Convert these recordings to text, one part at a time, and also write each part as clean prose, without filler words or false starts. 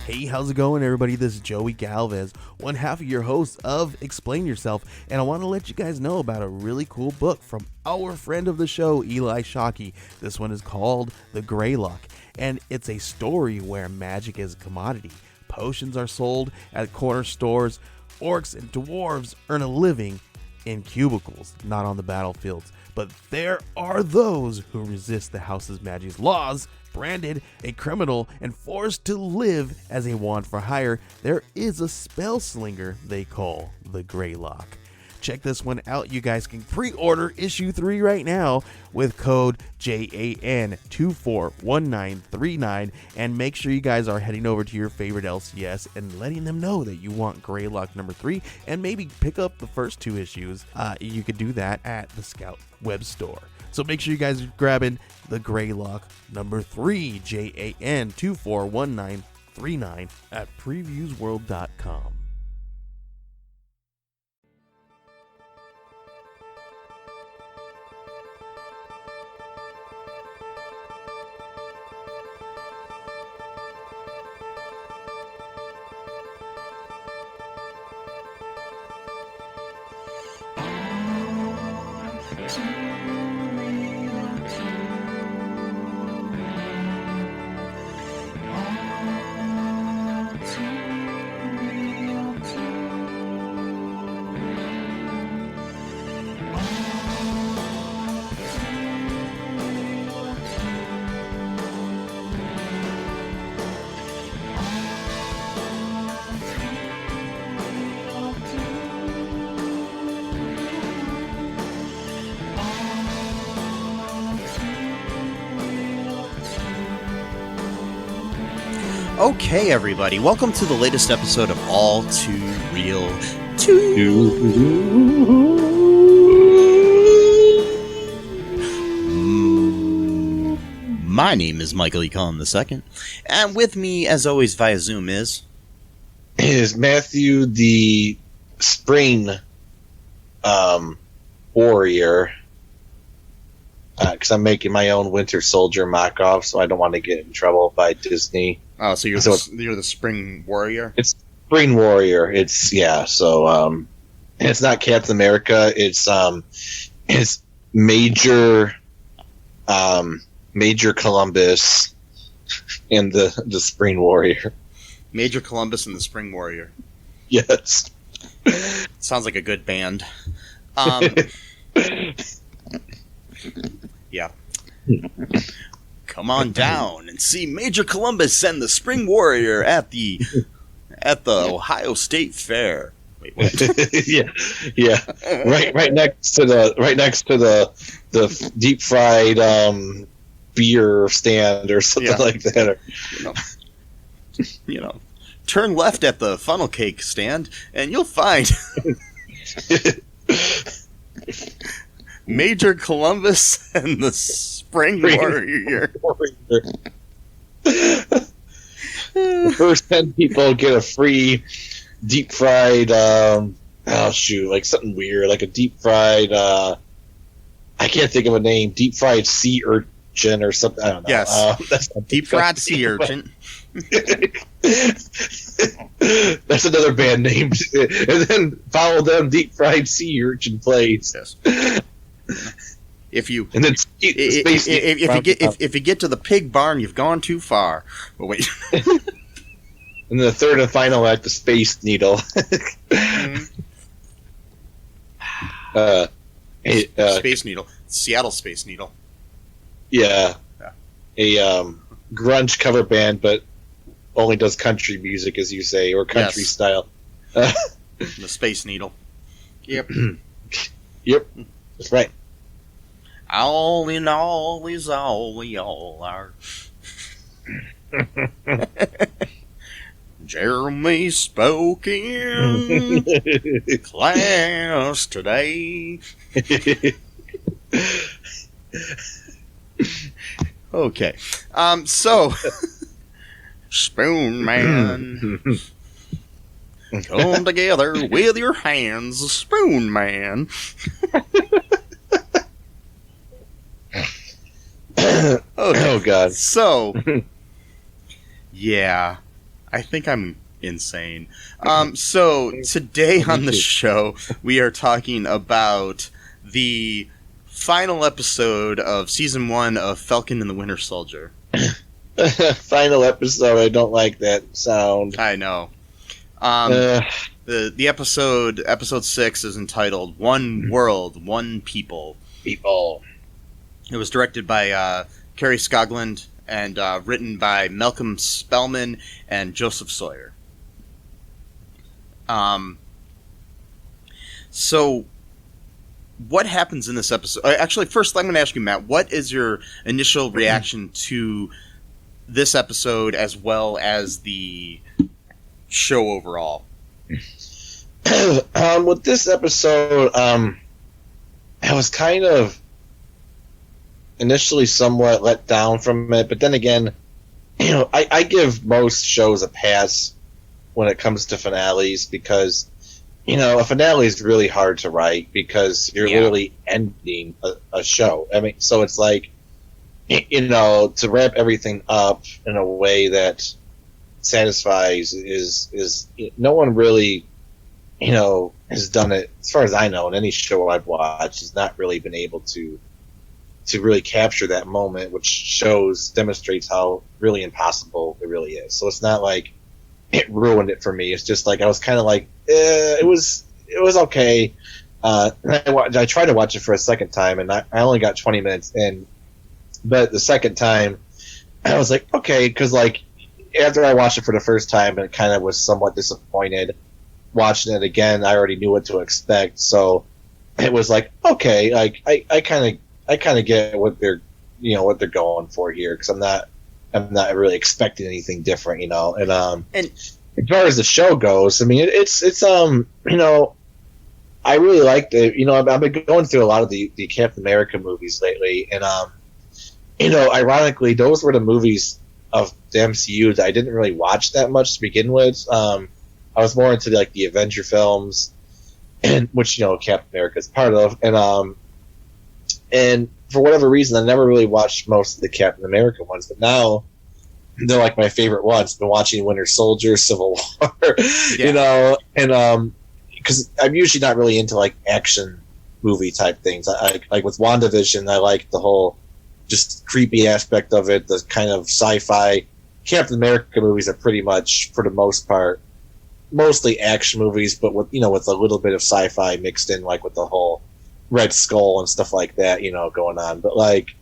Hey, how's it going, everybody? This is Joey Galvez, one half of your host of Explain Yourself, and I want to let you guys know about a really cool book from our friend of the show, Eli Shockey. This one is called The Greylock, and it's a story where magic is a commodity. Potions are sold at corner stores. Orcs and dwarves earn a living in cubicles, not on the battlefields. But there are those who resist the house's magic's laws. Branded a criminal and forced to live as a wand for hire, there is a spell slinger they call the Greylock. Check this one out. You guys can pre-order issue 3 right now with code JAN241939, and make sure you guys are heading over to your favorite LCS and letting them know that you want Greylock number 3, and maybe pick up the first 2 issues. You could do that at the Scout web store. So make sure you guys are grabbing the Greylock number 3, JAN241939 at previewsworld.com. Okay, everybody, welcome to the latest episode of All Too Real 2. My name is Michael E. Cullen II, and with me, as always, via Zoom is Matthew the Spring Warrior, because I'm making my own Winter Soldier mock-off, so I don't want to get in trouble by Disney. Oh, so you're the Spring Warrior? It's Spring Warrior. It's and it's not Captain America. It's Major Columbus and the Spring Warrior. Major Columbus and the Spring Warrior. Yes. Sounds like a good band. Yeah. Come on down and see Major Columbus and the Spring Warrior at the Ohio State Fair. Wait, what? yeah. Right next to the deep fried beer stand or something like that. Or, turn left at the funnel cake stand, and you'll find Major Columbus and the Spring Warrior. The first 10 people get a free deep fried, like something weird, like a deep fried, I can't think of a name, deep fried sea urchin or something, I don't know. Yes, that's deep fried sea urchin. That's another band name. And then follow them, deep fried sea urchin plays. Yes. If you get to the pig barn, you've gone too far. But wait. And the third and final act, the Space Needle. Space Needle, Seattle Space Needle. Yeah. A grunge cover band, but only does country music, as you say, or country style. The Space Needle. Yep. Yep. That's right. All in all is all we all are. Jeremy spoke in class today. Okay. So Spoon Man, come together with your hands, Spoon Man. Okay. Oh God. So, yeah, I think I'm insane. So today on the show, we are talking about the final episode of season 1 of Falcon and the Winter Soldier. Final episode. I don't like that sound. I know. The episode 6 is entitled "One World, One People." People. It was directed by Kerry Scogland and written by Malcolm Spellman and Joseph Sawyer. So, what happens in this episode? Actually, first, I'm going to ask you, Matt, what is your initial reaction to this episode as well as the show overall? With this episode, I was kind of initially somewhat let down from it, but then again, I give most shows a pass when it comes to finales because, a finale is really hard to write because you're literally ending a show. I mean, so it's like, to wrap everything up in a way that satisfies is no one really, has done it, as far as I know, in any show I've watched, has not really been able to really capture that moment, which demonstrates how really impossible it really is. So it's not like it ruined it for me. It's just like I was kind of like, it was okay. I tried to watch it for a second time, and I only got 20 minutes in. But the second time, I was like, okay, because like after I watched it for the first time, and it kind of was somewhat disappointed. Watching it again, I already knew what to expect, so it was like, okay, like I kind of get what they're what they're going for here, because I'm not really expecting anything different, and as far as the show goes, I mean it's I really liked it. I've been going through a lot of the Captain America movies lately, and ironically, those were the movies of the MCU that I didn't really watch that much to begin with. I was more into like the Avenger films, and which Captain America is part of, and for whatever reason, I never really watched most of the Captain America ones, but now they're like my favorite ones. I've been watching Winter Soldier, Civil War, and because I'm usually not really into like action movie type things. I like with WandaVision, I like the whole just creepy aspect of it, the kind of sci-fi. Captain America movies are pretty much, for the most part, mostly action movies, but with with a little bit of sci-fi mixed in, like with the whole Red Skull and stuff like that, going on. But like,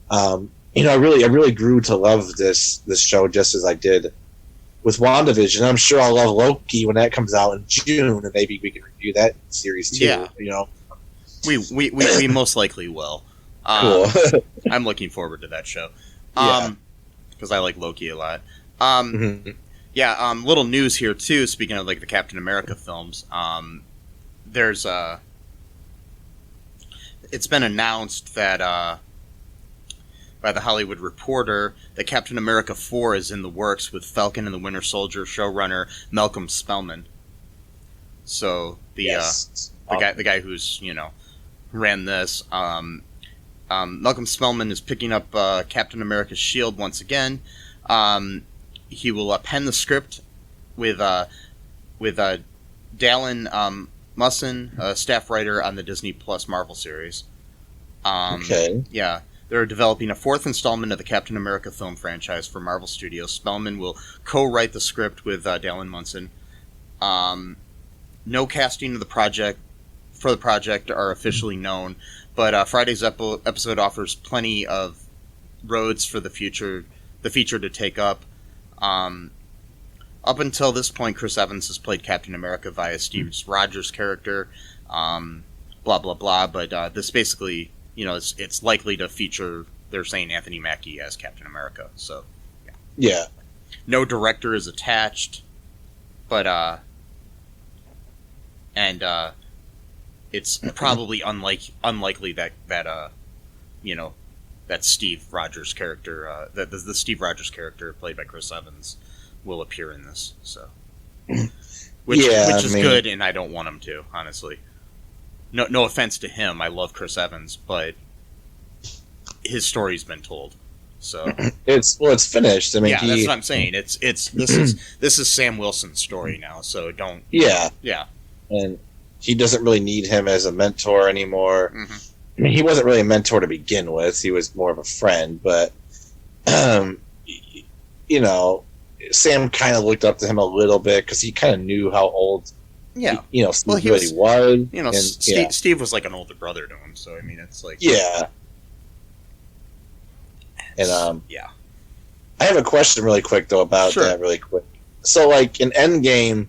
I really grew to love this show just as I did with WandaVision. I'm sure I'll love Loki when that comes out in June, and maybe we can review that series too. Yeah. We most likely will. Cool. I'm looking forward to that show. Because I like Loki a lot. Yeah, little news here too. Speaking of like the Captain America films, there's it's been announced that by the Hollywood Reporter that Captain America 4 is in the works with Falcon and the Winter Soldier showrunner Malcolm Spellman. So the guy who's ran this, Malcolm Spellman is picking up Captain America's shield once again. He will pen the script with Dallin Musson, a staff writer on the Disney Plus Marvel series. Okay. Yeah, they're developing a 4th installment of the Captain America film franchise for Marvel Studios. Spellman will co-write the script with Dallin Munson. No casting of the project are officially known, but Friday's episode offers plenty of roads for the feature to take up. Up until this point, Chris Evans has played Captain America via Steve Rogers' character, blah blah blah. But this basically, it's likely to feature. They're saying Anthony Mackie as Captain America. So, yeah. No director is attached, but it's probably unlikely that Steve Rogers character, that the Steve Rogers character played by Chris Evans, will appear in this. So, which is good, and I don't want him to, honestly. No offense to him, I love Chris Evans, but his story's been told. So it's finished. I mean, yeah, that's what I'm saying. This is Sam Wilson's story now. So don't. Yeah, Yeah, and he doesn't really need him as a mentor anymore. I mean, he wasn't really a mentor to begin with. He was more of a friend, but you know, Sam kind of looked up to him a little bit because he kind of knew how old. Yeah, Steve really was. You know, and, Steve was like an older brother to him. So I mean, it's like yeah. And yeah. I have a question really quick though about that really quick. So like in Endgame,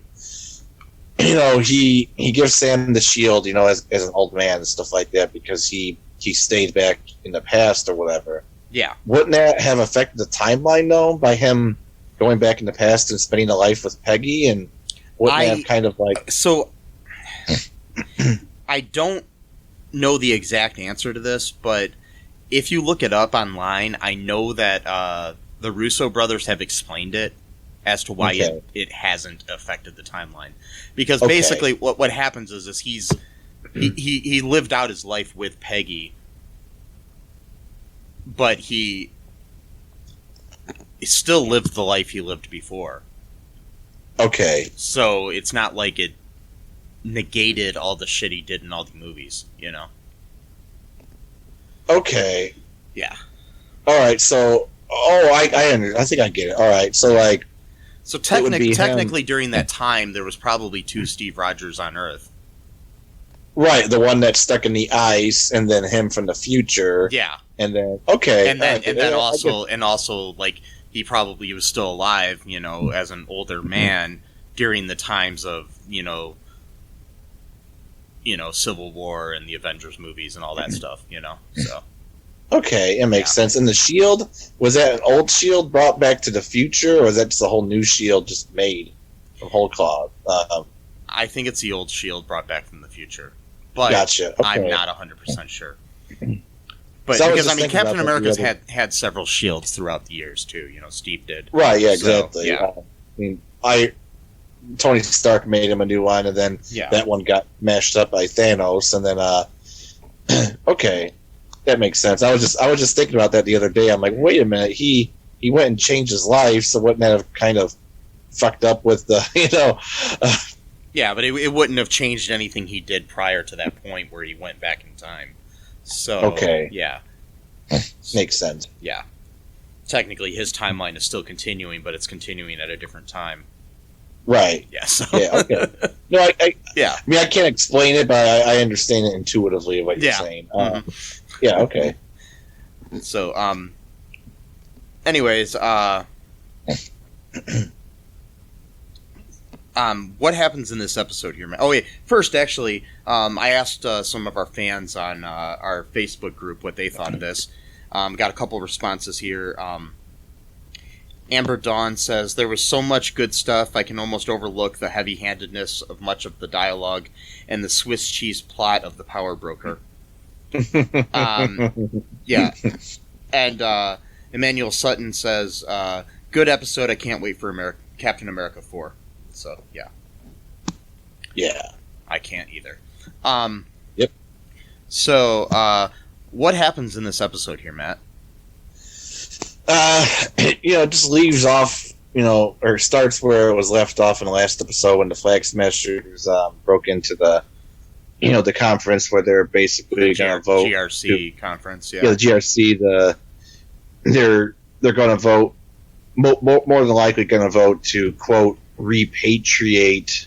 you know, he gives Sam the shield, you know, as an old man and stuff like that because he stayed back in the past or whatever. Yeah. Wouldn't that have affected the timeline though by him going back in the past and spending a life with Peggy, and wouldn't that have kind of like so I don't know the exact answer to this, but if you look it up online, I know that the Russo brothers have explained it as to why it hasn't affected the timeline. Because basically what happens is he lived out his life with Peggy, but he still lived the life he lived before. Okay. So it's not like it negated all the shit he did in all the movies, you know? Okay. Yeah. All right. So, I think I get it. All right. So, like, so technically, during that time, there was probably 2 Steve Rogers on Earth. Right, the one that's stuck in the ice, and then him from the future. Yeah. And then also, like, he probably was still alive, you know, as an older man during the times of, you know, Civil War and the Avengers movies and all that stuff, you know. So okay, it makes sense. And the shield, was that an old shield brought back to the future, or was that just a whole new shield just made from whole cloth? I think it's the old shield brought back from the future, but gotcha. Okay. I'm not 100% sure. But because I mean, Captain America's had several shields throughout the years too. You know, Steve did. Right. Yeah. Exactly. So, yeah. I mean, Tony Stark made him a new one, and then that one got mashed up by Thanos, and then okay, that makes sense. I was just thinking about that the other day. I'm like, wait a minute, he went and changed his life, so wouldn't that have kind of fucked up with the yeah, but it wouldn't have changed anything he did prior to that point where he went back in time. So yeah, makes sense. Yeah, technically his timeline is still continuing, but it's continuing at a different time. Right. Yeah. So. Yeah. Okay. No, I mean, I can't explain it, but I understand it intuitively what you're saying. Yeah. Okay. So, anyways, what happens in this episode here, man? Oh, wait. First, actually, I asked some of our fans on our Facebook group what they thought of this. Got a couple responses here. Amber Dawn says, there was so much good stuff, I can almost overlook the heavy-handedness of much of the dialogue and the Swiss cheese plot of the power broker. Yeah. And Emmanuel Sutton says, good episode, I can't wait for Captain America 4. So, yeah. Yeah. I can't either. Yep. So, what happens in this episode here, Matt? It just leaves off, or starts where it was left off in the last episode when the Flag Smashers broke into the, the conference where they're basically going to vote. GRC conference, yeah. Yeah, the GRC, they're going to vote, more than likely going to vote to, quote, repatriate,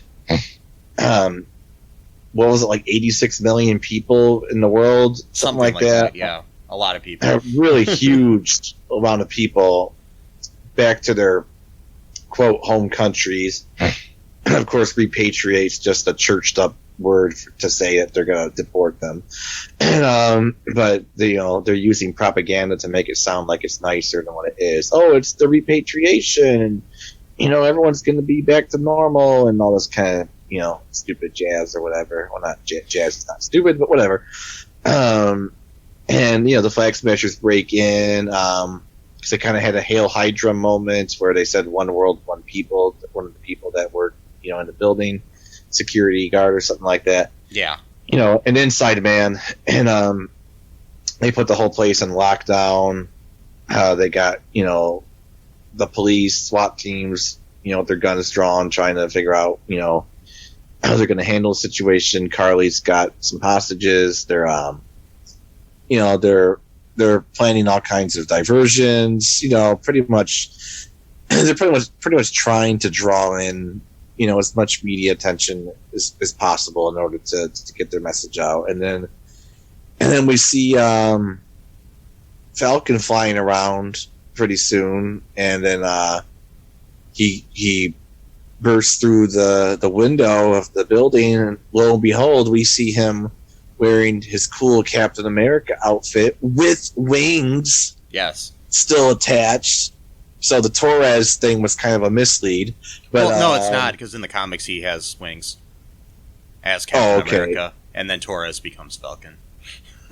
what was it, like 86 million people in the world? Something like that. Yeah, a lot of people. A really huge amount of people back to their, quote, home countries. And of course, repatriate's just a churched up word to say that they're going to deport them. And, but they're using propaganda to make it sound like it's nicer than what it is. Oh, it's the repatriation, and everyone's going to be back to normal, and all this kind of stupid jazz or whatever. Well, not jazz is not stupid, but whatever. And the Flag Smashers break in. Because they kind of had a Hail Hydra moment where they said "One world, one people." One of the people that were in the building, security guard or something like that. Yeah. An inside man, and they put the whole place in lockdown. They got, the police, SWAT teams, their guns drawn, trying to figure out, how they're going to handle the situation. Carly's got some hostages. They're planning all kinds of diversions. Pretty much, they're pretty much trying to draw in, as much media attention as possible in order to get their message out. And then we see Falcon flying around pretty soon, and then he bursts through the window of the building, and lo and behold, we see him wearing his cool Captain America outfit with wings. Yes. Still attached. So the Torres thing was kind of a mislead. But, well, no, it's not, because in the comics he has wings as Captain America, and then Torres becomes Falcon.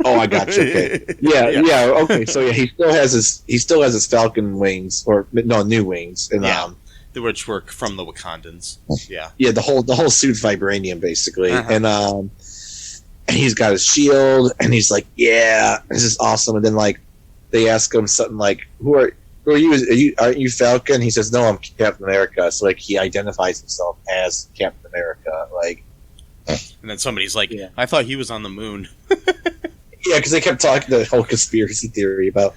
Oh, I got you. Okay. Yeah. Okay. So yeah, he still has his Falcon wings, or no, new wings, and which were from the Wakandans. Yeah. Yeah, the whole suit's vibranium basically, and he's got his shield, and he's like, "Yeah, this is awesome." And then they ask him something like, "Who are you? Aren't you Falcon?" He says, "No, I'm Captain America." So he identifies himself as Captain America. And then somebody's like, "I thought he was on the moon." Yeah, because they kept talking the whole conspiracy theory about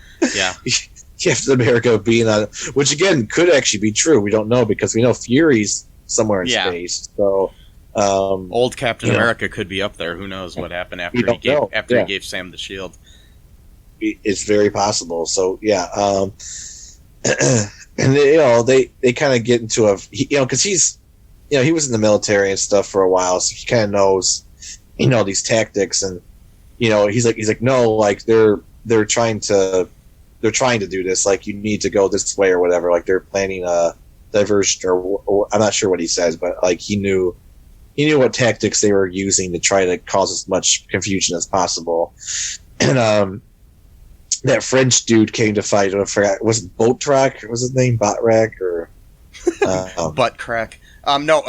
Captain America being on, which again could actually be true. We don't know, because we know Fury's somewhere in space. So old Captain America could be up there. Who knows what happened after he gave Sam the shield? It's very possible. So and they kind of get into because he's he was in the military and stuff for a while, so he kind of knows these tactics, and he's like no, they're trying to do this, you need to go this way or whatever, they're planning a diversion, or I'm not sure what he says, but he knew what tactics they were using to try to cause as much confusion as possible. And that French dude came to fight. I forgot, was it Botrack? What was his name? Botrack or Butt Crack? No.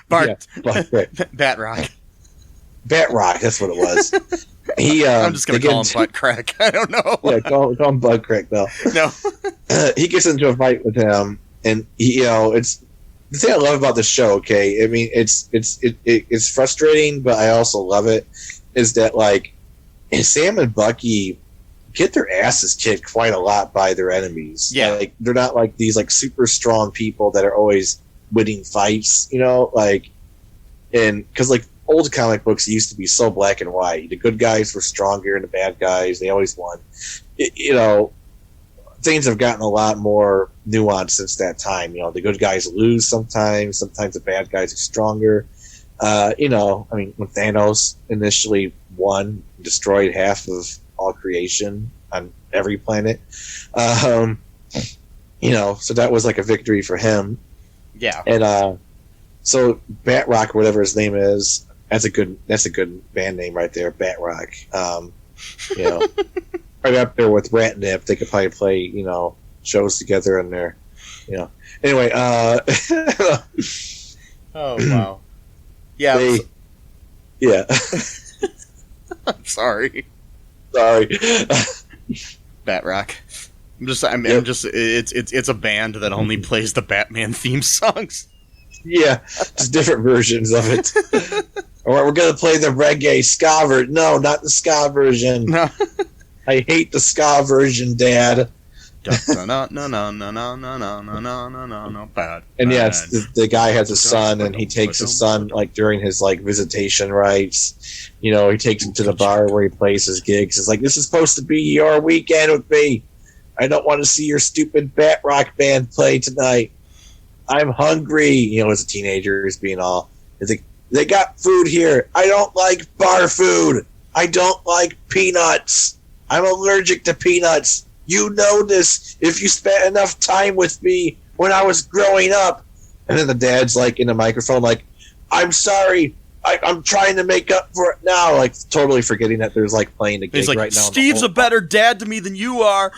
Bart. Yeah, Batrock. Batrock, that's what it was. I'm just going to call him Butt Crack. I don't know. Yeah, call him Butt Crack, though. No. He gets into a fight with him, and it's the thing I love about the show. Okay, I mean, it's frustrating, but I also love it. Is that Sam and Bucky get their asses kicked quite a lot by their enemies. Yeah, they're not these super strong people that are always winning fights. And because old comic books used to be so black and white. The good guys were stronger, and the bad guys, they always won. Things have gotten a lot more nuanced since that time. The good guys lose sometimes the bad guys are stronger. I mean, when Thanos initially won, destroyed half of all creation on every planet, so that was a victory for him. Yeah. And so Batrock, whatever his name is, that's a good band name right there, Batrock. Right up there with Ratnip. They could probably play, shows together in there. Anyway, oh wow. Yeah. Yeah. I'm sorry. Batrock. It's a band that only plays the Batman theme songs. Yeah, just different versions of it. Or we're gonna play the reggae ska version. No, not the ska version. No. I hate the ska version, Dad. No. And yes, the guy has a son, and he takes his son during his visitation rites. He takes him to the bar where he plays his gigs. It's this is supposed to be your weekend with me. I don't want to see your stupid Batrock band play tonight. I'm hungry. As a teenager, he's being all. It's they got food here. I don't like bar food. I don't like peanuts. I'm allergic to peanuts. You know this if you spent enough time with me when I was growing up. And then the dad's in the microphone, I'm sorry. I'm trying to make up for it now. Totally forgetting that there's playing a gig right now. Steve's a better dad to me than you are.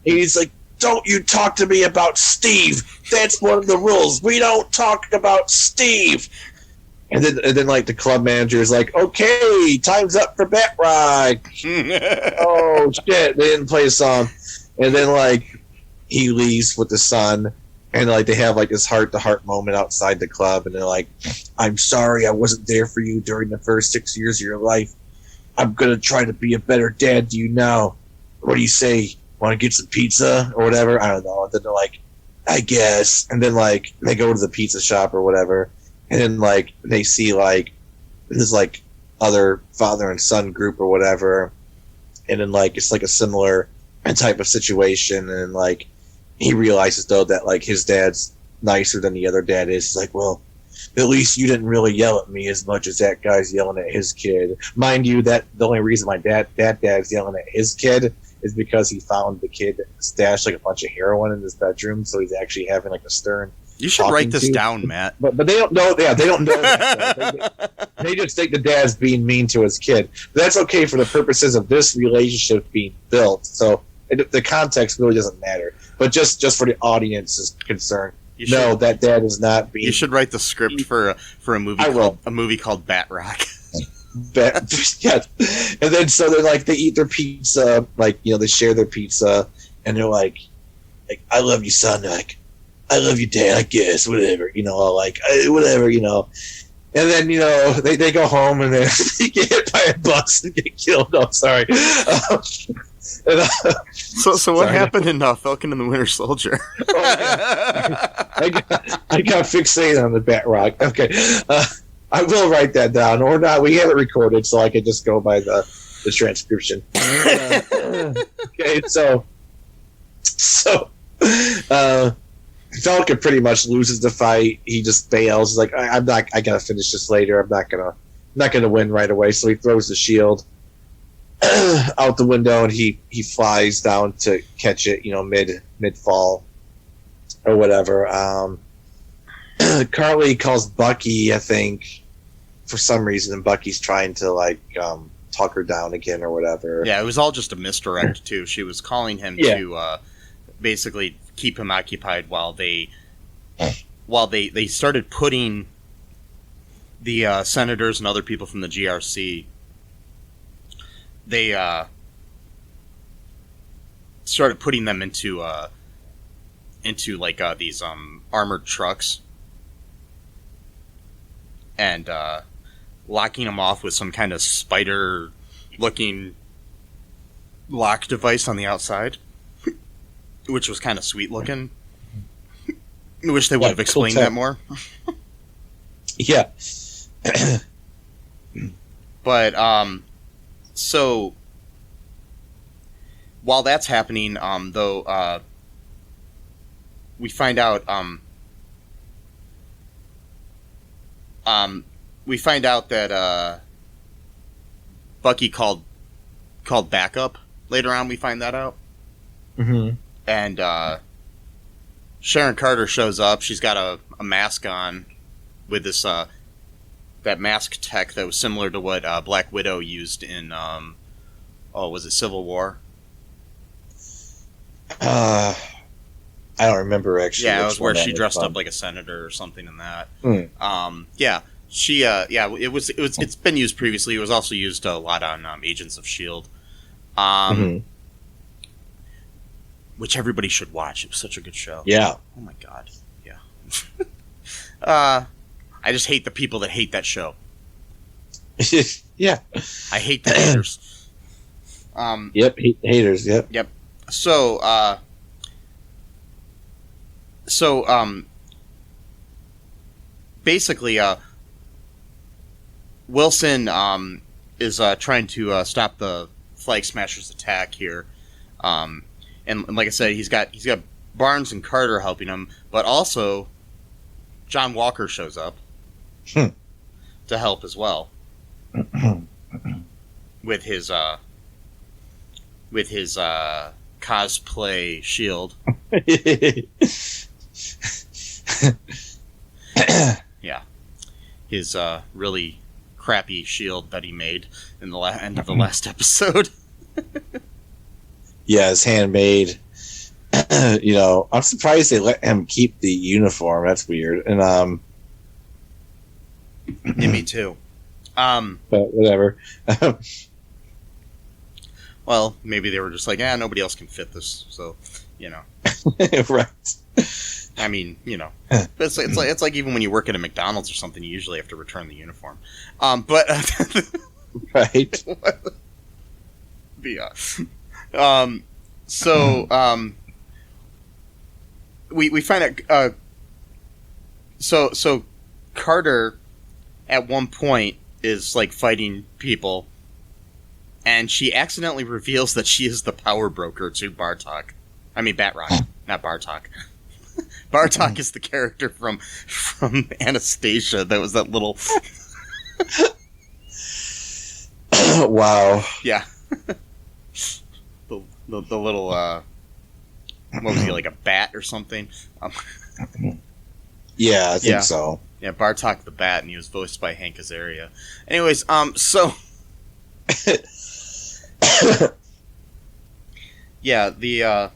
He's don't you talk to me about Steve. That's one of the rules. We don't talk about Steve. And then like the club manager is like, okay, time's up for Bet Rock. Oh shit, they didn't play a song. And then like he leaves with the son, and like they have like this heart-to-heart moment outside the club, and they're like, I'm sorry I wasn't there for you during the first 6 years of your life. I'm gonna try to be a better dad to you now. What do you say? Want to get some pizza or whatever? I don't know. And then they're like, I guess. And then like they go to the pizza shop or whatever. And then, like, they see, like, this, like, other father and son group or whatever. And then, like, it's, like, a similar type of situation. And, like, he realizes, though, that, like, his dad's nicer than the other dad is. He's like, well, at least you didn't really yell at me as much as that guy's yelling at his kid. Mind you, that the only reason my dad's yelling at his kid is because he found the kid stashed, like, a bunch of heroin in his bedroom. So he's actually having, like, a stern... You should write this down, Matt. But they don't know. Yeah, they don't know. They just think the dad's being mean to his kid. But that's okay for the purposes of this relationship being built. So the context really doesn't matter. But just for the audience's concern, that dad is not being. You should write the script for a movie called Bat Rock. Yeah, and then so they're like they eat their pizza, like they share their pizza, and they're like I love you, son. They're like, I love you, Dad, I guess, whatever, whatever, And then, they go home and then they get hit by a bus and get killed. No, sorry. So what happened in Falcon and the Winter Soldier? I got fixated on the Bat Rock. Okay. I will write that down, or not. We have it recorded, so I can just go by the transcription. Okay, so Falcon pretty much loses the fight. He just bails. He's like, I gotta finish this later. I'm not gonna win right away. So he throws the shield out the window and he flies down to catch it. Mid fall or whatever. Carly calls Bucky, I think, for some reason, and Bucky's trying to talk her down again or whatever. Yeah, it was all just a misdirect too. She was calling him to basically keep him occupied while they started putting the senators and other people from the GRC. They started putting them into these armored trucks and locking them off with some kind of spider-looking lock device on the outside, which was kind of sweet looking. I wish they would have explained that more. Yeah. But, so, while that's happening, though, we find out, that, Bucky called backup. Later on, we find that out. Mm-hmm. And Sharon Carter shows up. She's got a mask on with this that mask tech that was similar to what Black Widow used in was it Civil War? I don't remember actually. Yeah, it was where she dressed up like a senator or something in that. Yeah, she it's been used previously. It was also used a lot on Agents of S.H.I.E.L.D. Which everybody should watch. It was such a good show. Yeah. Oh my god. Yeah. I just hate the people that hate that show. Yeah. I hate the haters. Yep, haters, yep. Yep. So, basically, Wilson is trying to stop the Flag Smashers' attack here. And like I said, he's got Barnes and Carter helping him, but also John Walker shows up to help as well with his cosplay shield. Yeah, his really crappy shield that he made in the end of the last episode. Yeah, it's handmade. I'm surprised they let him keep the uniform. That's weird. And Yeah, me too. But whatever. Well, maybe they were just like, nobody else can fit this, so, Right. I mean, it's like even when you work at a McDonald's or something, you usually have to return the uniform. But Right. We find out. So Carter, at one point, is like fighting people, and she accidentally reveals that she is the power broker to Bartok. I mean Batrock, not Bartok. Bartok is the character from Anastasia. That was that little. Wow. Yeah. the little what was he, like a bat or something? Yeah, I think so. Yeah, Bartok the Bat, and he was voiced by Hank Azaria. Anyways, so yeah,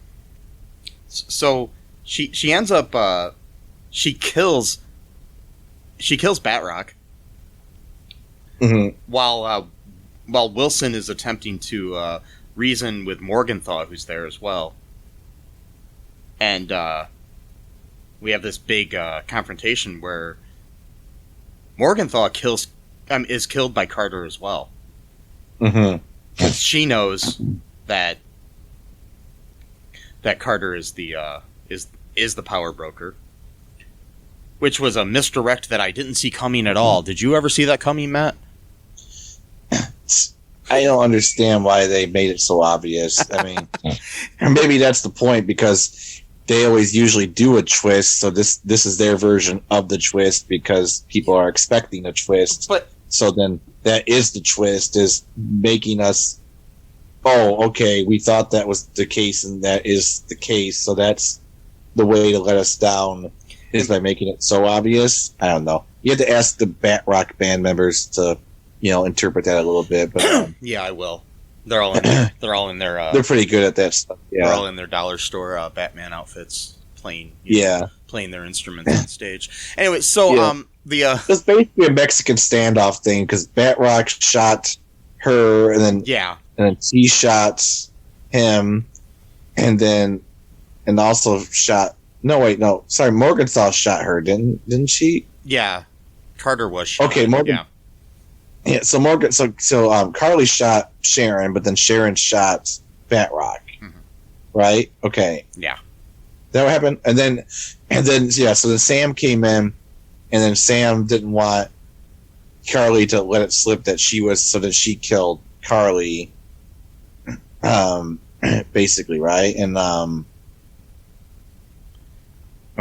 so she ends up she kills Batrock while Wilson is attempting to reason with Morgenthau, who's there as well, and we have this big confrontation where Morgenthau is killed by Carter as well, because she knows that Carter is the power broker, which was a misdirect that I didn't see coming at all. Did you ever see that coming, Matt? I don't understand why they made it so obvious. I mean, maybe that's the point, because they always usually do a twist, so this is their version of the twist because people are expecting a twist. But so then that is the twist, is making us, oh, okay, we thought that was the case and that is the case, so that's the way to let us down, is by making it so obvious. I don't know. You have to ask the Batrock band members to, interpret that a little bit. But yeah, I will. They're all in their. They're pretty good at that stuff. Yeah, they're all in their dollar store Batman outfits, playing their instruments on stage. Anyway, so it's basically a Mexican standoff thing, because Batrock shot her, and then she shot him, and also shot. Sorry, Morgenthau shot her, didn't she? Yeah, Carter was shot. Okay, Morgan. Yeah, so Carly shot Sharon, but then Sharon shot Batrock, right? Okay, yeah, that what happened, and then so then Sam came in, and then Sam didn't want Carly to let it slip that so that she killed Carly, basically, right? And I'm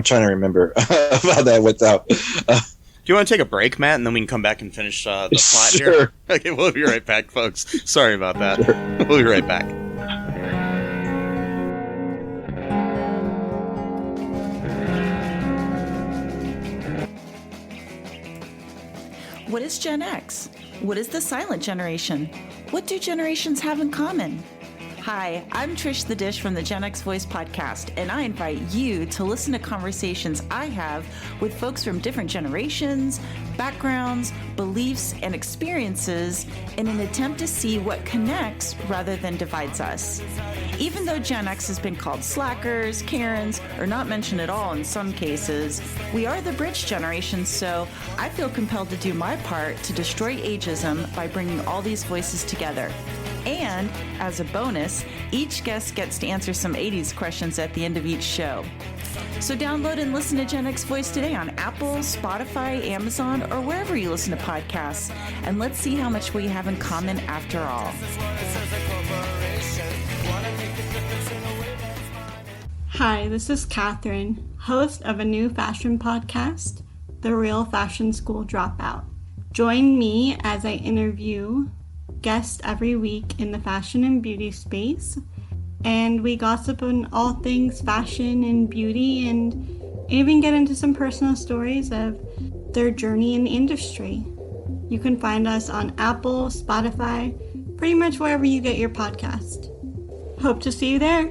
trying to remember about that without. Do you want to take a break, Matt, and then we can come back and finish the plot Sure. here? Okay, we'll be right back, folks. Sorry about that. Sure. We'll be right back. What is Gen X? What is the silent generation? What do generations have in common? Hi, I'm Trish the Dish from the Gen X Voice podcast, and I invite you to listen to conversations I have with folks from different generations, backgrounds, beliefs, and experiences in an attempt to see what connects rather than divides us. Even though Gen X has been called slackers, Karens, or not mentioned at all in some cases, we are the bridge generation, so I feel compelled to do my part to destroy ageism by bringing all these voices together. And, as a bonus, each guest gets to answer some 80s questions at the end of each show. So download and listen to Gen X Voice today on Apple, Spotify, Amazon, or wherever you listen to podcasts. And let's see how much we have in common after all. Hi, this is Catherine, host of a new fashion podcast, The Real Fashion School Dropout. Join me as I interview guests every week in the fashion and beauty space, and we gossip on all things fashion and beauty, and even get into some personal stories of their journey in the industry. You can find us on Apple, Spotify, pretty much wherever you get your podcast. Hope to see you there.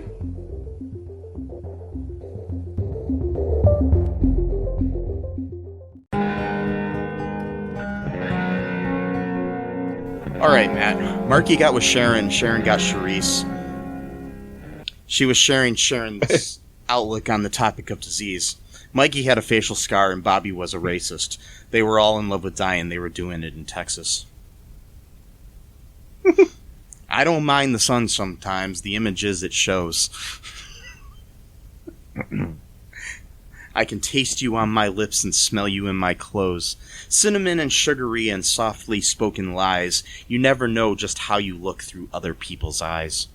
All right, Matt. Marky got with Sharon. Sharon got Charisse. She was sharing Sharon's outlook on the topic of disease. Mikey had a facial scar, and Bobby was a racist. They were all in love with dying. They were doing it in Texas. I don't mind the sun sometimes. The images it shows. I can taste you on my lips and smell you in my clothes. Cinnamon and sugary and softly spoken lies. You never know just how you look through other people's eyes.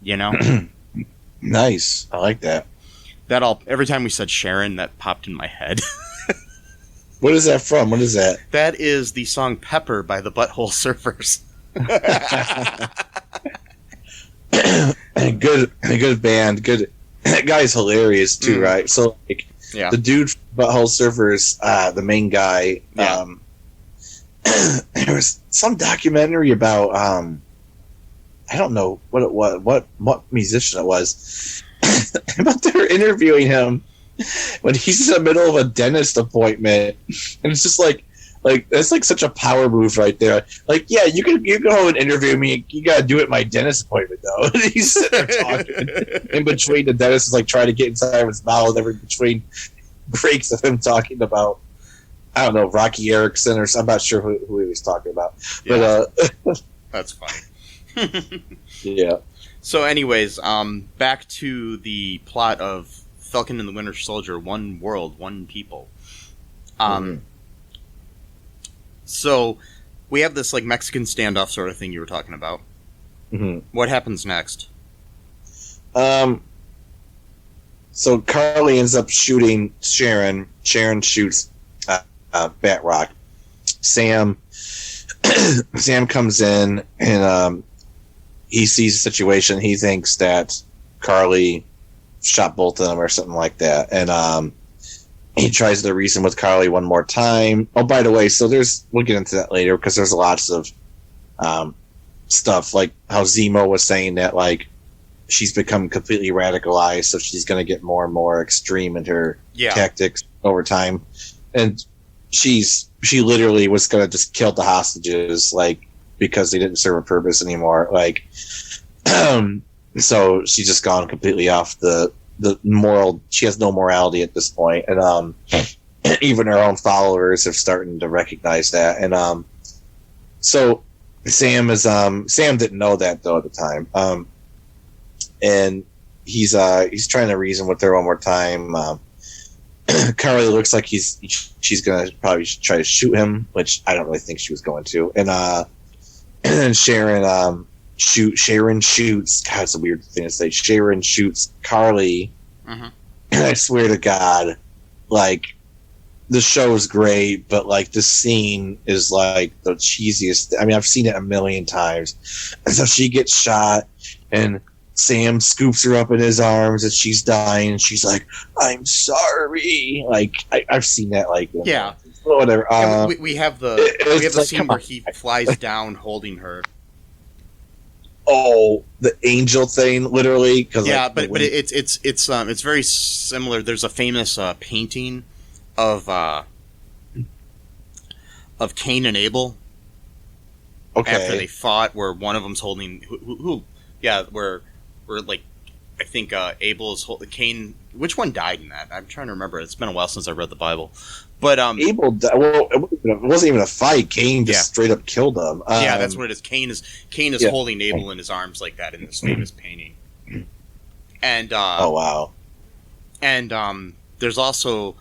You know? Nice. I like that. Every time we said Sharon, that popped in my head. What is that from? What is that? That is the song Pepper by the Butthole Surfers. Good band. Good. That guy's hilarious too, right? So like, Yeah. the dude from Butthole Surfers, the main guy. Yeah. There was some documentary about I don't know what musician it was, but they were interviewing him when he's in the middle of a dentist appointment, and it's just like that's like such a power move right there. Like, yeah, you can go and interview me. You gotta do it at my dentist appointment though. And he's sitting there talking in between. The dentist is like trying to get inside of his mouth every between breaks of him talking about, I don't know, Rocky Erickson or I'm not sure who he was talking about. Yeah. But That's funny. yeah. So anyways, back to the plot of Falcon and the Winter Soldier, one world, one people. So we have this like Mexican standoff sort of thing you were talking about. Mm-hmm. What happens next? So Carly ends up shooting Sharon. Sharon shoots Batrock. Sam comes in and he sees the situation. He thinks that Carly shot both of them or something like that. And he tries to reason with Carly one more time. Oh, by the way, so we'll get into that later because there's lots of stuff like how Zemo was saying that like she's become completely radicalized, so she's going to get more and more extreme in her tactics over time. And she literally was going to just kill the hostages, like, because they didn't serve a purpose anymore. Like, so she's just gone completely off the moral. She has no morality at this point, and even her own followers are starting to recognize that. And so Sam didn't know that though at the time, and he's trying to reason with her one more time. Carly looks like she's gonna probably try to shoot him, which I don't really think she was going to. And then Sharon shoots. God, it's a weird thing to say. Sharon shoots Carly. Mm-hmm. And I swear to God, like, the show is great, but like this scene is like the cheesiest. I mean, I've seen it a million times. And so she gets shot, and Sam scoops her up in his arms, and she's dying, and she's like, "I'm sorry." Like I've seen that. Like, yeah, whatever. We have the like, scene where he flies down holding her. Oh, the angel thing, literally. Cause yeah, like, but it's very similar. There's a famous painting of Cain and Abel. Okay. After they fought, where one of them's holding where like I think Abel is holding Cain. Which one died in that? I'm trying to remember. It's been a while since I read the Bible. But Abel, well, it wasn't even a fight. Cain just straight up killed him. Yeah, that's what it is. Cain is holding Abel in his arms like that in this famous painting. And oh wow. And there's also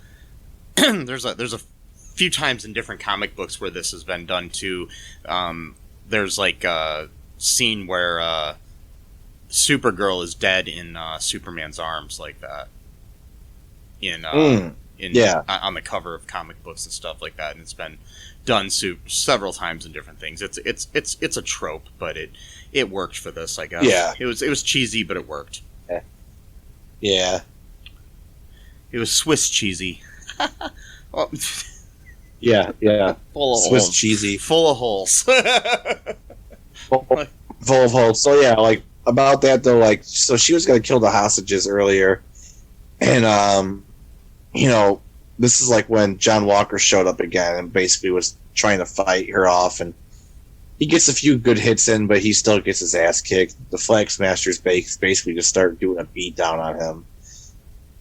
there's a few times in different comic books where this has been done too. There's like a scene where Supergirl is dead in Superman's arms like that. On the cover of comic books and stuff like that, and it's been done several times in different things. It's a trope, but it worked for this, I guess. Yeah, it was cheesy, but it worked. Yeah, it was Swiss cheesy. Well, yeah, full of Swiss holes. cheesy, full of holes. full of holes. So yeah, like about that though, like so she was gonna kill the hostages earlier, and this is like when John Walker showed up again and basically was trying to fight her off, and he gets a few good hits in, but he still gets his ass kicked. The Flag Smashers basically just start doing a beat down on him,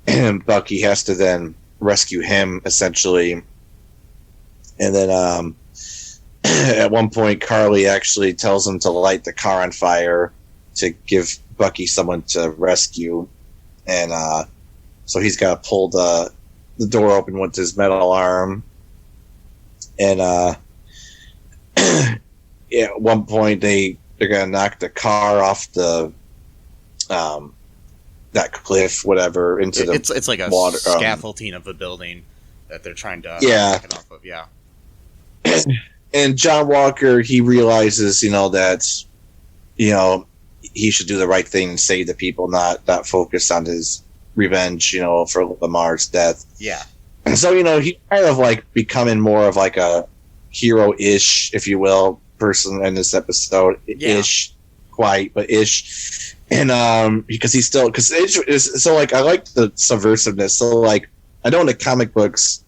and Bucky has to then rescue him essentially. And then at one point, Carly actually tells him to light the car on fire to give Bucky someone to rescue, and so he's got to pull the door open with his metal arm, and yeah, at one point they're gonna knock the car off the that cliff, whatever, into the it's like a water, scaffolding of a building that they're trying to yeah. knock it off of. Yeah. And John Walker, he realizes, that, he should do the right thing and save the people, not focus on his revenge, for Lamar's death. Yeah. And so, he's kind of like becoming more of like a hero-ish, if you will, person in this episode. Yeah. Ish, quite, but ish. And because he's still, so like I like the subversiveness. So like I know in the comic books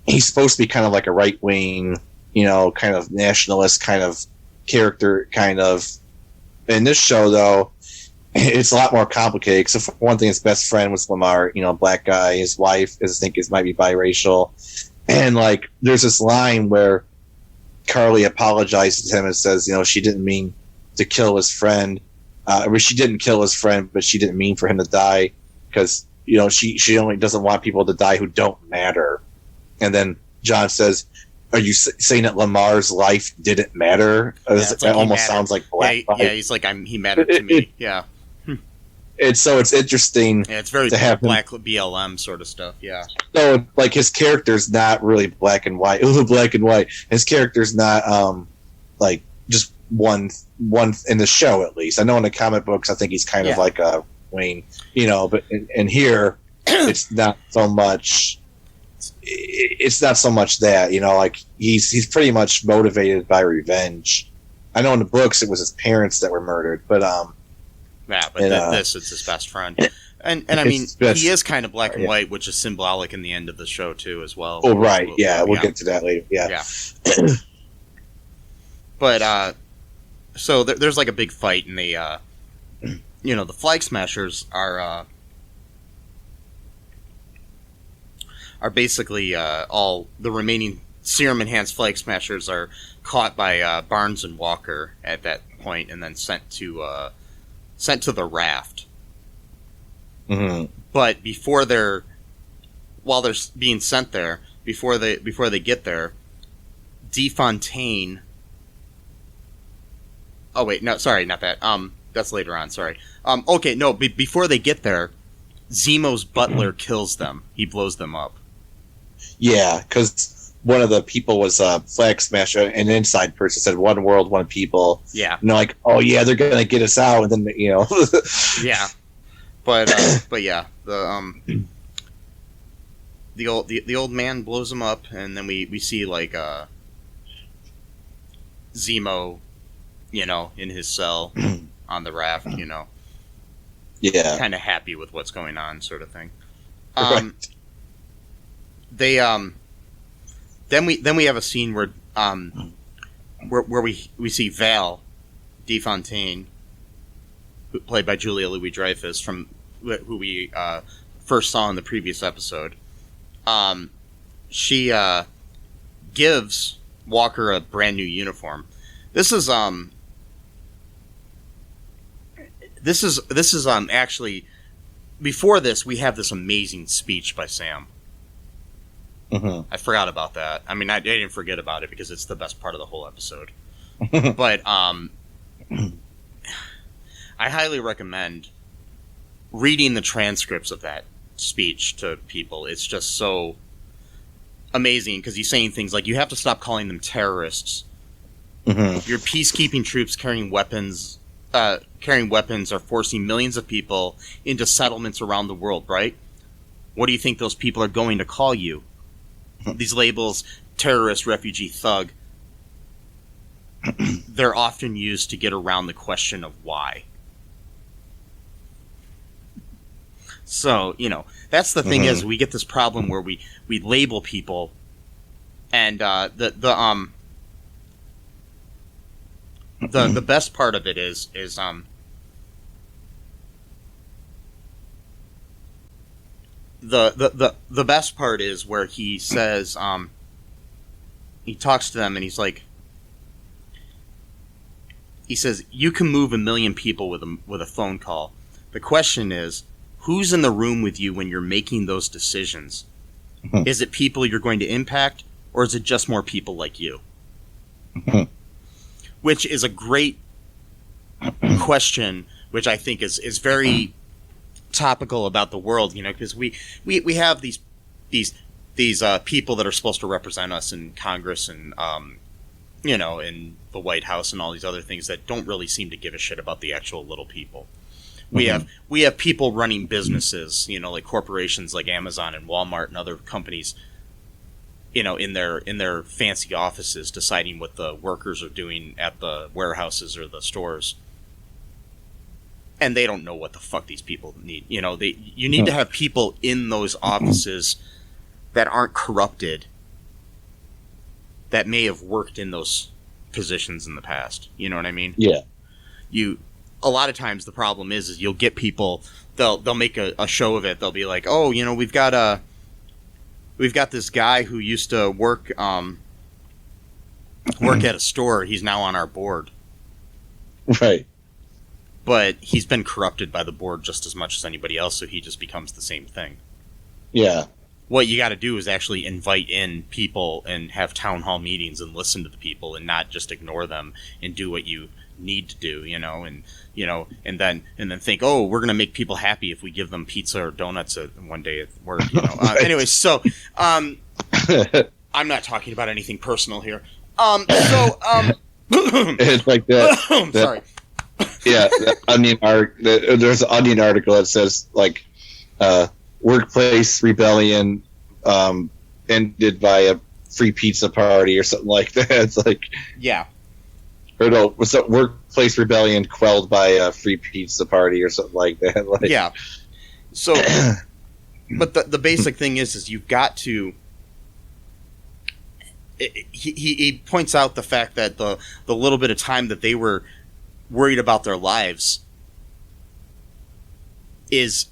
he's supposed to be kind of like a right wing, kind of nationalist kind of character, kind of. In this show though, it's a lot more complicated. So for one thing, his best friend was Lamar, black guy. His wife might be biracial, and like there's this line where Carly apologizes to him and says, she didn't mean to kill his friend. She didn't kill his friend, but she didn't mean for him to die because, she only doesn't want people to die who don't matter. And then John says, are you saying that Lamar's life didn't matter? It almost sounds like black. Yeah, he's like, he mattered to me. Yeah. And so it's interesting. Yeah, it's very to have black BLM sort of stuff. Yeah. So like his character's not really black and white. Black and white. His character's not like just one in the show, at least. I know in the comic books, I think he's kind of like a Wayne, but in here, it's not so much. It's not so much that, like he's pretty much motivated by revenge. I know in the books it was his parents that were murdered, but yeah, but this is his best friend, and I mean he is kind of black and white, which is symbolic in the end of the show too, as well. Oh right, we'll get to that later. Yeah. But so there's like a big fight, and they the Flag Smashers are basically all the remaining serum enhanced Flag Smashers are caught by Barnes and Walker at that point, and then sent to the raft. Mm-hmm. But while they're being sent there, before they get there, DeFontaine. Oh wait, no, sorry, not that. That's later on. Sorry. Okay, no. Before they get there, Zemo's butler kills them. He blows them up. Yeah, because one of the people was a Flag Smasher, an inside person said "one world, one people." Yeah, and they're like, "Oh yeah, they're gonna get us out," and then yeah, but yeah, the old man blows them up, and then we see like Zemo, in his cell on the raft, yeah, kind of happy with what's going on, sort of thing. Right. They then we have a scene where we see Val DeFontaine, played by Julia Louis-Dreyfus, from who we first saw in the previous episode. She gives Walker a brand new uniform. This is actually, before this we have this amazing speech by Sam. Mm-hmm. I forgot about that. I mean, I didn't forget about it because it's the best part of the whole episode. But I highly recommend reading the transcripts of that speech to people. It's just so amazing because he's saying things like, you have to stop calling them terrorists. Mm-hmm. Your peacekeeping troops carrying weapons are forcing millions of people into settlements around the world, right? What do you think those people are going to call you? These labels, terrorist, refugee, thug, they're often used to get around the question of why. So, that's the thing is we get this problem where we label people, and the best part of it is the best part is where he says he talks to them and he says you can move 1 million people with a phone call. The question is, who's in the room with you when you're making those decisions? Is it people you're going to impact, or is it just more people like you? Which is a great question, which I think is very topical about the world, because we have these people that are supposed to represent us in Congress and in the White House and all these other things that don't really seem to give a shit about the actual little people. We have people running businesses, like corporations like Amazon and Walmart and other companies, in their fancy offices deciding what the workers are doing at the warehouses or the stores. And they don't know what the fuck these people need. You need to have people in those offices that aren't corrupted, that may have worked in those positions in the past. You know what I mean? Yeah. A lot of times the problem is you'll get people, they'll make a show of it. They'll be like, oh, we've got this guy who used to work at a store. He's now on our board. Right. But he's been corrupted by the board just as much as anybody else, so he just becomes the same thing. Yeah. What you got to do is actually invite in people and have town hall meetings and listen to the people and not just ignore them and do what you need to do, and then think, oh, we're going to make people happy if we give them pizza or donuts one day at work. Right. Anyways, so I'm not talking about anything personal here. It's like that. Sorry. Yeah, there's an Onion article that says workplace rebellion ended by a free pizza party or something like that. It's like, yeah, or no, what's that? Workplace rebellion quelled by a free pizza party or something like that. Yeah. So, but the basic thing is you've got to. He points out the fact that the little bit of time that they were worried about their lives is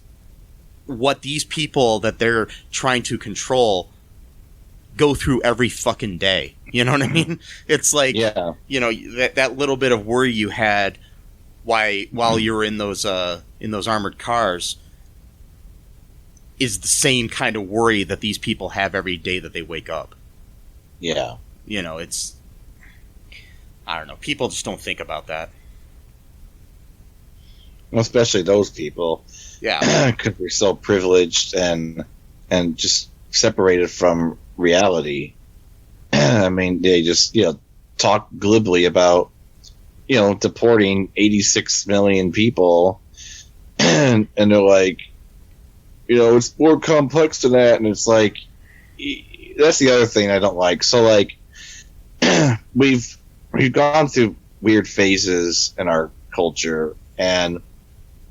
what these people that they're trying to control go through every fucking day. You know what I mean? It's like, that little bit of worry you had while you were in those armored cars is the same kind of worry that these people have every day that they wake up. Yeah. It's, I don't know. People just don't think about that. Well, especially those people. Yeah. Because we're so privileged and just separated from reality. I mean, they just, talk glibly about, deporting 86 million people. And they're like, it's more complex than that. And it's like, that's the other thing I don't like. So, like, we've gone through weird phases in our culture. And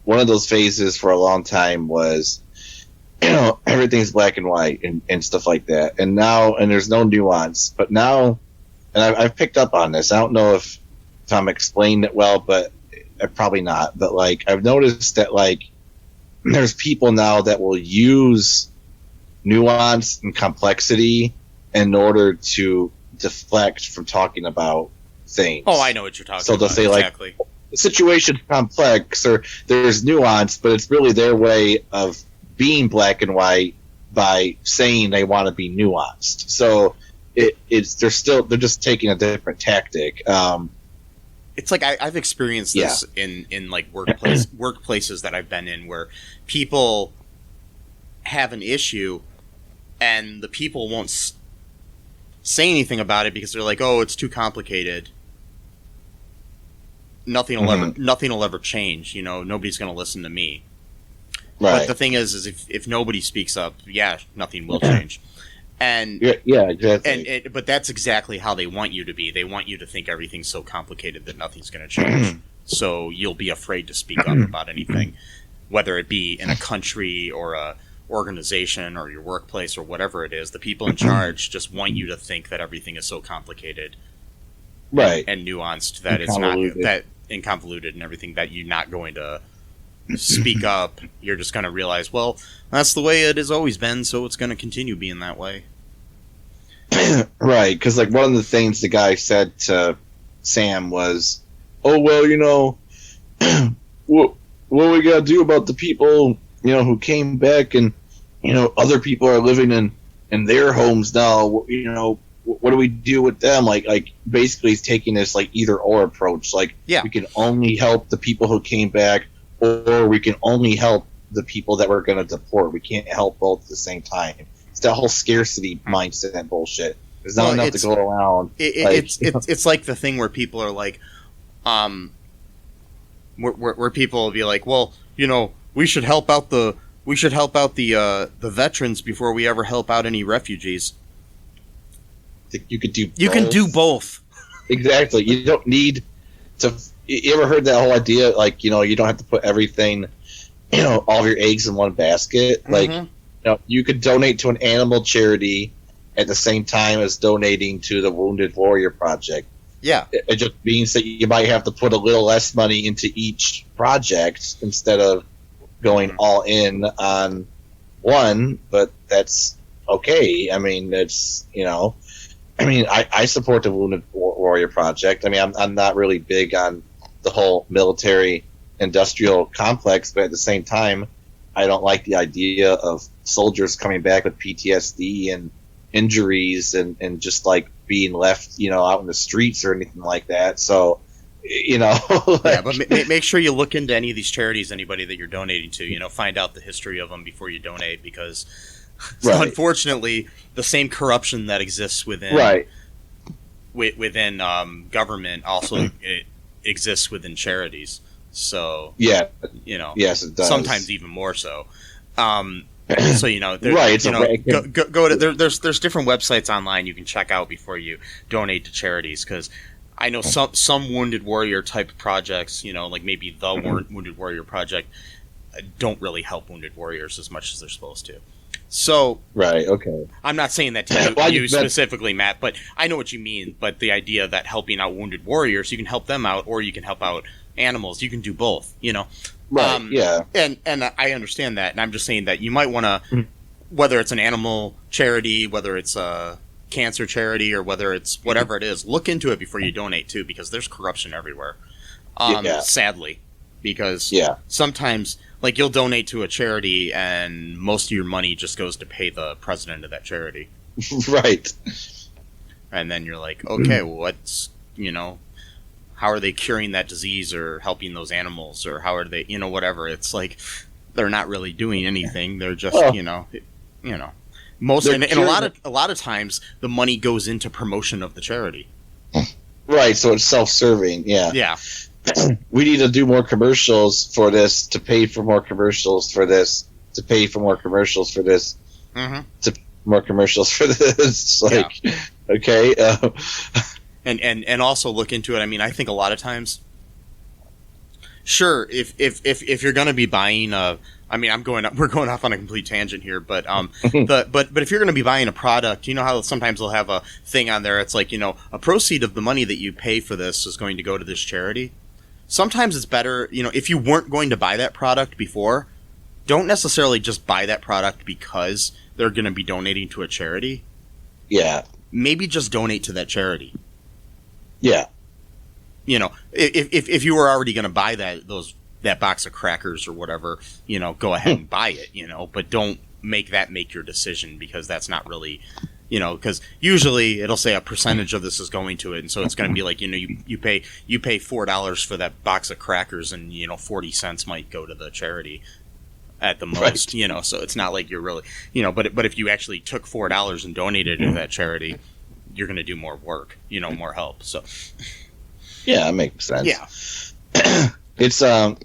one of those phases for a long time was, everything's black and white and stuff like that. And now, and there's no nuance. But now, and I've picked up on this. I don't know if I'm explaining it well, but probably not. But, like, I've noticed that, like, there's people now that will use nuance and complexity in order to deflect from talking about things. Oh, I know what you're talking about. So they'll say, exactly. Like, the situation's complex or there's nuance, but it's really their way of being black and white by saying they want to be nuanced. So they're just taking a different tactic. It's like I've experienced this in like workplaces that I've been in where people have an issue and the people won't say anything about it because they're like, oh, it's too complicated. Nothing will ever change. Nobody's going to listen to me. Right. But the thing is if nobody speaks up, nothing will change. And exactly. But that's exactly how they want you to be. They want you to think everything's so complicated that nothing's going to change. So you'll be afraid to speak up about anything. whether it be in a country or a organization or your workplace or whatever it is, the people in charge just want you to think that everything is so complicated, right, and nuanced that it's not that and convoluted and everything that you're not going to speak up. You're just going to realize, well, that's the way it has always been, so it's going to continue being that way. Right, because like one of the things the guy said to Sam was, "Oh well, what are we gonna do about the people who came back and other people are living in their homes now? What do we do with them?" Like basically he's taking this like either or approach. Like we can only help the people who came back, or we can only help the people that we're going to deport. We can't help both at the same time. It's that whole scarcity mindset and bullshit. There's not enough to go around. It's like the thing where people are like, where people will be like, well, we should help out the veterans before we ever help out any refugees. You could do. You can do both. Exactly. You don't need to. You ever heard that whole idea? Like, you don't have to put everything, all of your eggs in one basket. Mm-hmm. Like, you could donate to an animal charity at the same time as donating to the Wounded Warrior Project. Yeah. It just means that you might have to put a little less money into each project instead of going all in on one, but that's okay. I mean, I support the Wounded Warrior Project. I mean, I'm not really big on the whole military industrial complex, but at the same time, I don't like the idea of soldiers coming back with PTSD and injuries and just like being left, out in the streets or anything like that. So, yeah, but make sure you look into any of these charities, anybody that you're donating to, find out the history of them before you donate, because unfortunately, the same corruption that exists within within government also it exists within charities. So yes, it does. Sometimes even more so. So go to there's different websites online you can check out before you donate to charities, because I know some Wounded Warrior type projects, like maybe the Wounded Warrior Project, don't really help Wounded Warriors as much as they're supposed to. So okay. I'm not saying that to you specifically, Matt, but I know what you mean. But the idea that helping out Wounded Warriors, you can help them out, or you can help out animals. You can do both, Right. Yeah. And I understand that, and I'm just saying that you might want to, whether it's an animal charity, whether it's a cancer charity, or whether it's whatever it is, look into it before you donate too, because there's corruption everywhere. Sadly, because sometimes, like, you'll donate to a charity and most of your money just goes to pay the president of that charity. Right. And then you're like, okay, what's, how are they curing that disease or helping those animals, or how are they, whatever. It's like they're not really doing anything. They're just, most and a lot of times the money goes into promotion of the charity. Right, so it's self-serving. Yeah. We need to do more commercials for this to pay for more commercials for this to pay for more commercials for this to more commercials for this. Like, okay. And also look into it. I mean, I think a lot of times, sure, if you're going to be buying we're going off on a complete tangent here, but but if you're going to be buying a product, how sometimes they'll have a thing on there. It's like, a proceed of the money that you pay for this is going to go to this charity. Sometimes it's better, if you weren't going to buy that product before, don't necessarily just buy that product because they're going to be donating to a charity. Yeah. Maybe just donate to that charity. Yeah. If you were already going to buy that box of crackers or whatever, go ahead and buy it, but don't make your decision, because that's not really, because usually it'll say a percentage of this is going to it. And so it's going to be like, you pay $4 for that box of crackers, and, 40 cents might go to the charity at the most, so it's not like you're really, but if you actually took $4 and donated it to that charity, you're going to do more work, more help. So, yeah, it makes sense. Yeah. It's a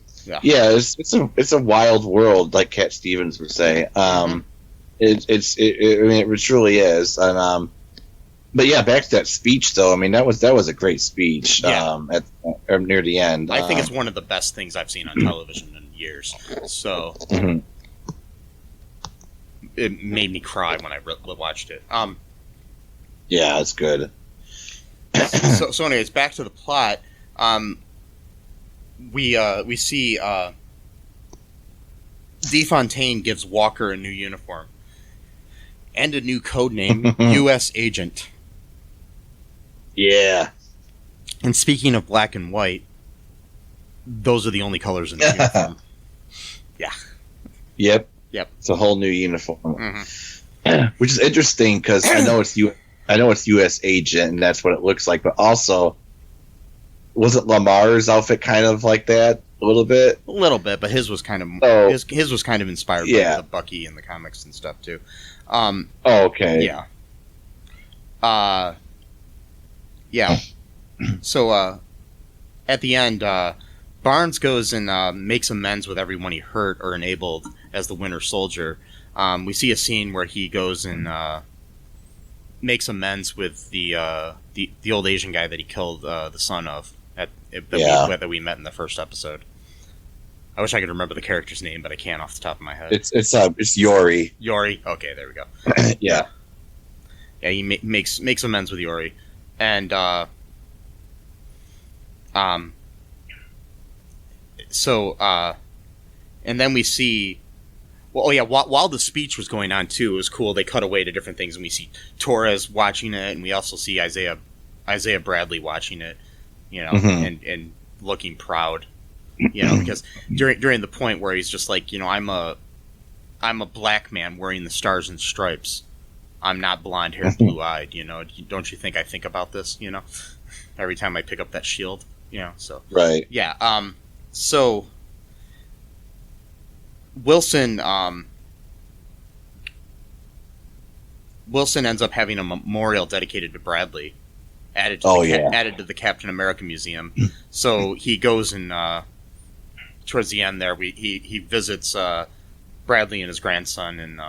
wild world, like Cat Stevens would say. It truly is. And but yeah, back to that speech though. I mean, that was a great speech. Near the end. I think it's one of the best things I've seen on television in years. So Mhm. it made me cry when I watched it. Yeah, it's good. So anyways, back to the plot. We see DeFontaine gives Walker a new uniform and a new code name, U.S. Agent. Yeah. And speaking of black and white, those are the only colors in the uniform. Yeah. Yep. Yep. It's a whole new uniform, Mm-hmm. which is interesting because I know it's U.S. Agent, and that's what it looks like. But also, wasn't Lamar's outfit kind of like that a little bit? A little bit, but his was kind of his was kind of inspired by the Bucky in the comics and stuff too. Okay. Yeah. Yeah. So at the end, Barnes goes and makes amends with everyone he hurt or enabled as the Winter Soldier. We see a scene where he goes and makes amends with the old Asian guy that he killed the son of that we met in the first episode. I wish I could remember the character's name, but I can't off the top of my head. It's Yori. Yori. Okay, there we go. Yeah. Yeah, he makes amends with Yori, and and then we see. Well, oh yeah, while the speech was going on too, it was cool. They cut away to different things, and we see Torres watching it, and we also see Isaiah Bradley watching it, and looking proud, because during the point where he's just like, I'm a black man wearing the stars and stripes. I'm not blonde haired, blue eyed. Don't you think I think about this? Every time I pick up that shield, So right, yeah. So Wilson ends up having a memorial dedicated to Bradley, added to the Captain America Museum. So he goes and towards the end there, he visits Bradley and his grandson and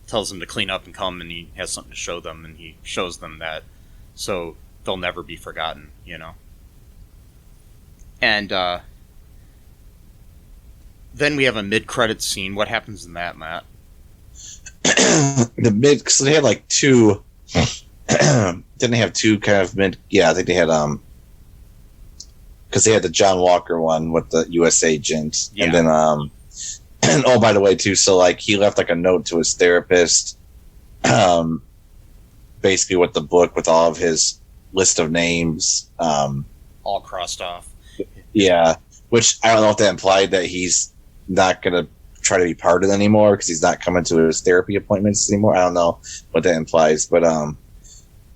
tells them to clean up and come, and he has something to show them, and he shows them that, so they'll never be forgotten, And then we have a mid-credits scene. What happens in that, Matt? Because they had like two. Didn't they have two kind of mid? Yeah, I think they had because they had the John Walker one with the U.S. Agent, and then and oh, by the way, too. So like he left like a note to his therapist, basically with the book with all of his list of names, all crossed off. Yeah, which I don't know if that implied that he's not gonna try to be part of it anymore because he's not coming to his therapy appointments anymore. I don't know what that implies, but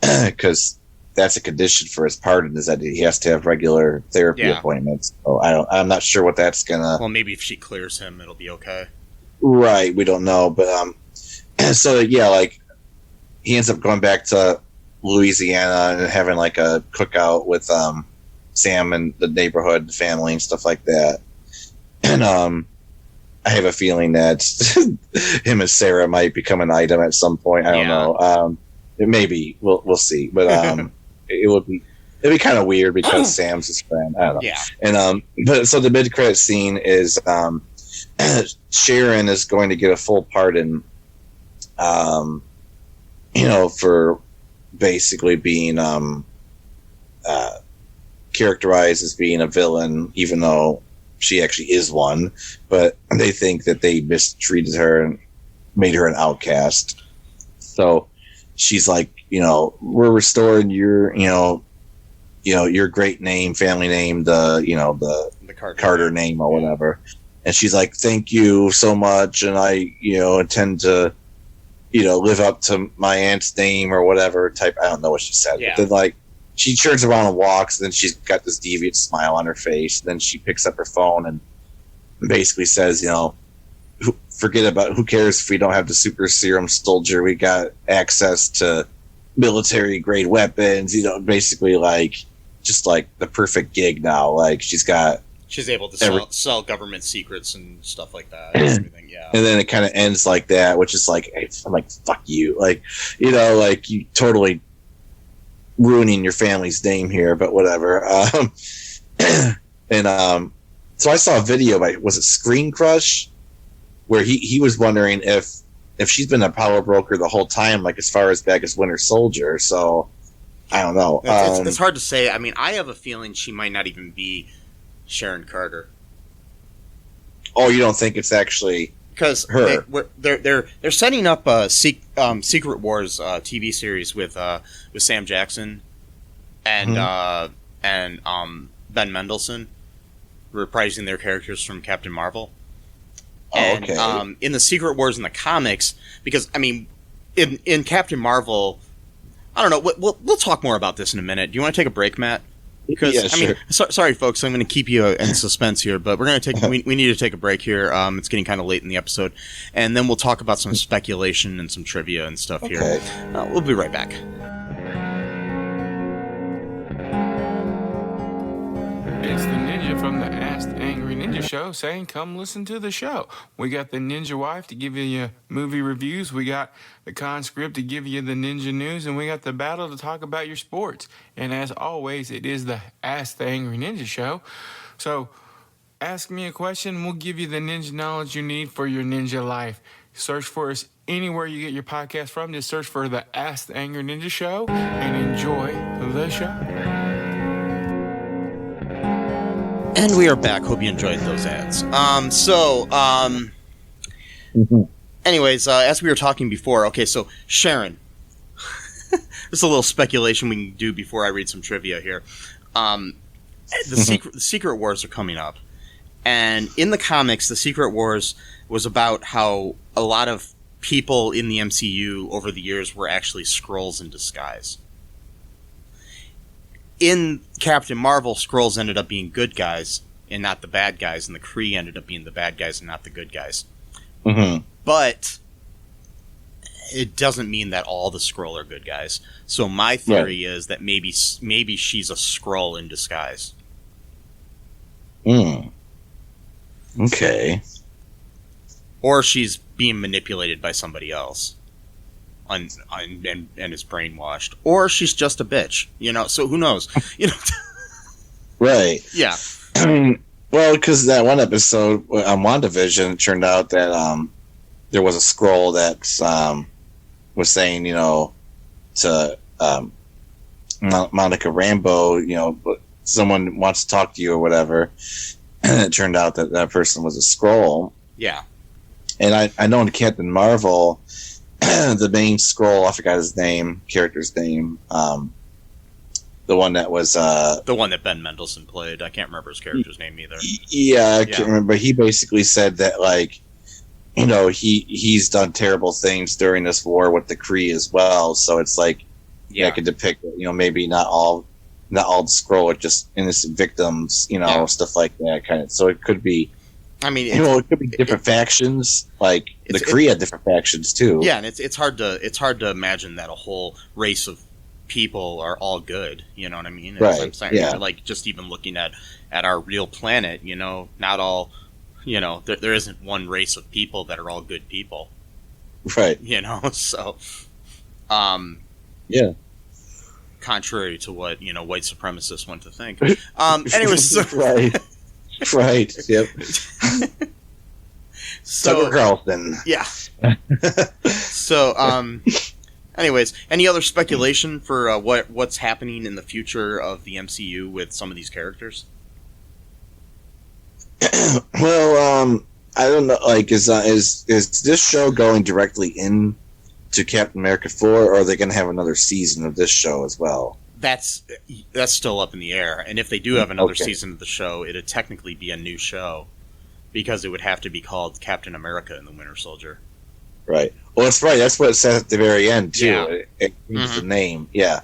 because that's a condition for his pardon is that he has to have regular therapy appointments. So I'm not sure what that's gonna. Well, maybe if she clears him, it'll be okay. Right, we don't know, but so yeah, like he ends up going back to Louisiana and having like a cookout with Sam and the neighborhood family and stuff like that, and I have a feeling that him and Sarah might become an item at some point. I don't know. Maybe we'll see, but it'd be kind of weird because Sam's his friend. I don't know. Yeah. And but so the mid-credit scene is Sharon is going to get a full pardon, for basically being characterized as being a villain, even though she actually is one. But they think that they mistreated her and made her an outcast. So she's like, we're restoring your, your great name, family name, the Carter name or whatever. And she's like, thank you so much. And I, intend to, live up to my aunt's name or whatever type. I don't know what she said. Yeah. But then like, she turns around and walks, and then she's got this deviant smile on her face. Then she picks up her phone and basically says, forget about, who cares if we don't have the super serum soldier? We got access to military grade weapons, basically like just like the perfect gig now. Like she's able to sell government secrets and stuff like that. And everything, yeah. And then it kind of ends like that, which is like, I'm like, fuck you. Like, like you totally to ruining your family's name here, but whatever. So So I saw a video by, was it Screen Crush, where he was wondering if she's been a power broker the whole time, like as far as back as Winter Soldier. So I don't know. It's hard to say. I mean, I have a feeling she might not even be Sharon Carter. Oh, you don't think it's actually because her? They're setting up a Secret Wars TV series with Sam Jackson and Ben Mendelsohn reprising their characters from Captain Marvel. And, okay. In the Secret Wars in the comics, because I mean, in Captain Marvel, I don't know. We'll talk more about this in a minute. Do you want to take a break, Matt? Because yeah, sure. I mean, sorry, folks, I'm going to keep you in suspense here, but we're going to take we need to take a break here. It's getting kind of late in the episode, and then we'll talk about some speculation and some trivia and stuff here. We'll be right back. It's the ninja from the Ask the Angry Ninja Show saying, come listen to the show. We got the ninja wife to give you your movie reviews. We got the conscript to give you the ninja news. And we got the battle to talk about your sports. And as always, it is the Ask the Angry Ninja Show. So ask me a question. We'll give you the ninja knowledge you need for your ninja life. Search for us anywhere you get your podcast from. Just search for the Ask the Angry Ninja Show and enjoy the show. And we are back. Hope you enjoyed those ads. Anyways, as we were talking before, okay, so Sharon. This is a little speculation we can do before I read some trivia here. The Secret Wars are coming up. And in the comics, the Secret Wars was about how a lot of people in the MCU over the years were actually Skrulls in disguise. In Captain Marvel, Skrulls ended up being good guys and not the bad guys, and the Kree ended up being the bad guys and not the good guys. Mm-hmm. But it doesn't mean that all the Skrull are good guys. So my theory is that maybe she's a Skrull in disguise. Okay. Or she's being manipulated by somebody else. And is brainwashed, or she's just a bitch, so who knows, Right. Yeah. Well, because that one episode on WandaVision, it turned out that there was a Skrull that was saying, to Monica Rambeau, someone wants to talk to you or whatever, and it turned out that person was a Skrull. Yeah. And I know in Captain Marvel, the main Skrull, I forgot his character's name. The one that was the one that Ben Mendelsohn played. I can't remember his character's name either. Yeah, I can't remember. He basically said that, like, he's done terrible things during this war with the Kree as well. So it's like, I could depict, maybe not all the Skrull are just innocent victims, stuff like that kind of. So it could be. I mean, it could be different factions. Like the Kree had different factions too. Yeah, and it's hard to imagine that a whole race of people are all good. You know what I mean? Right. I'm saying, like just even looking at our real planet, not all, there isn't one race of people that are all good people. Right. So, yeah. Contrary to what white supremacists want to think. Anyways, so, right. Right. Yep. So, Tucker Carlson. Yeah. So, anyways, any other speculation for what's happening in the future of the MCU with some of these characters? Well, I don't know. Like, is this show going directly in to Captain America 4, or are they going to have another season of this show as well? That's still up in the air. And if they do have another season of the show, it'd technically be a new show because it would have to be called Captain America and the Winter Soldier. Right. Well, that's right. That's what it says at the very end too. Yeah. It the name. Yeah.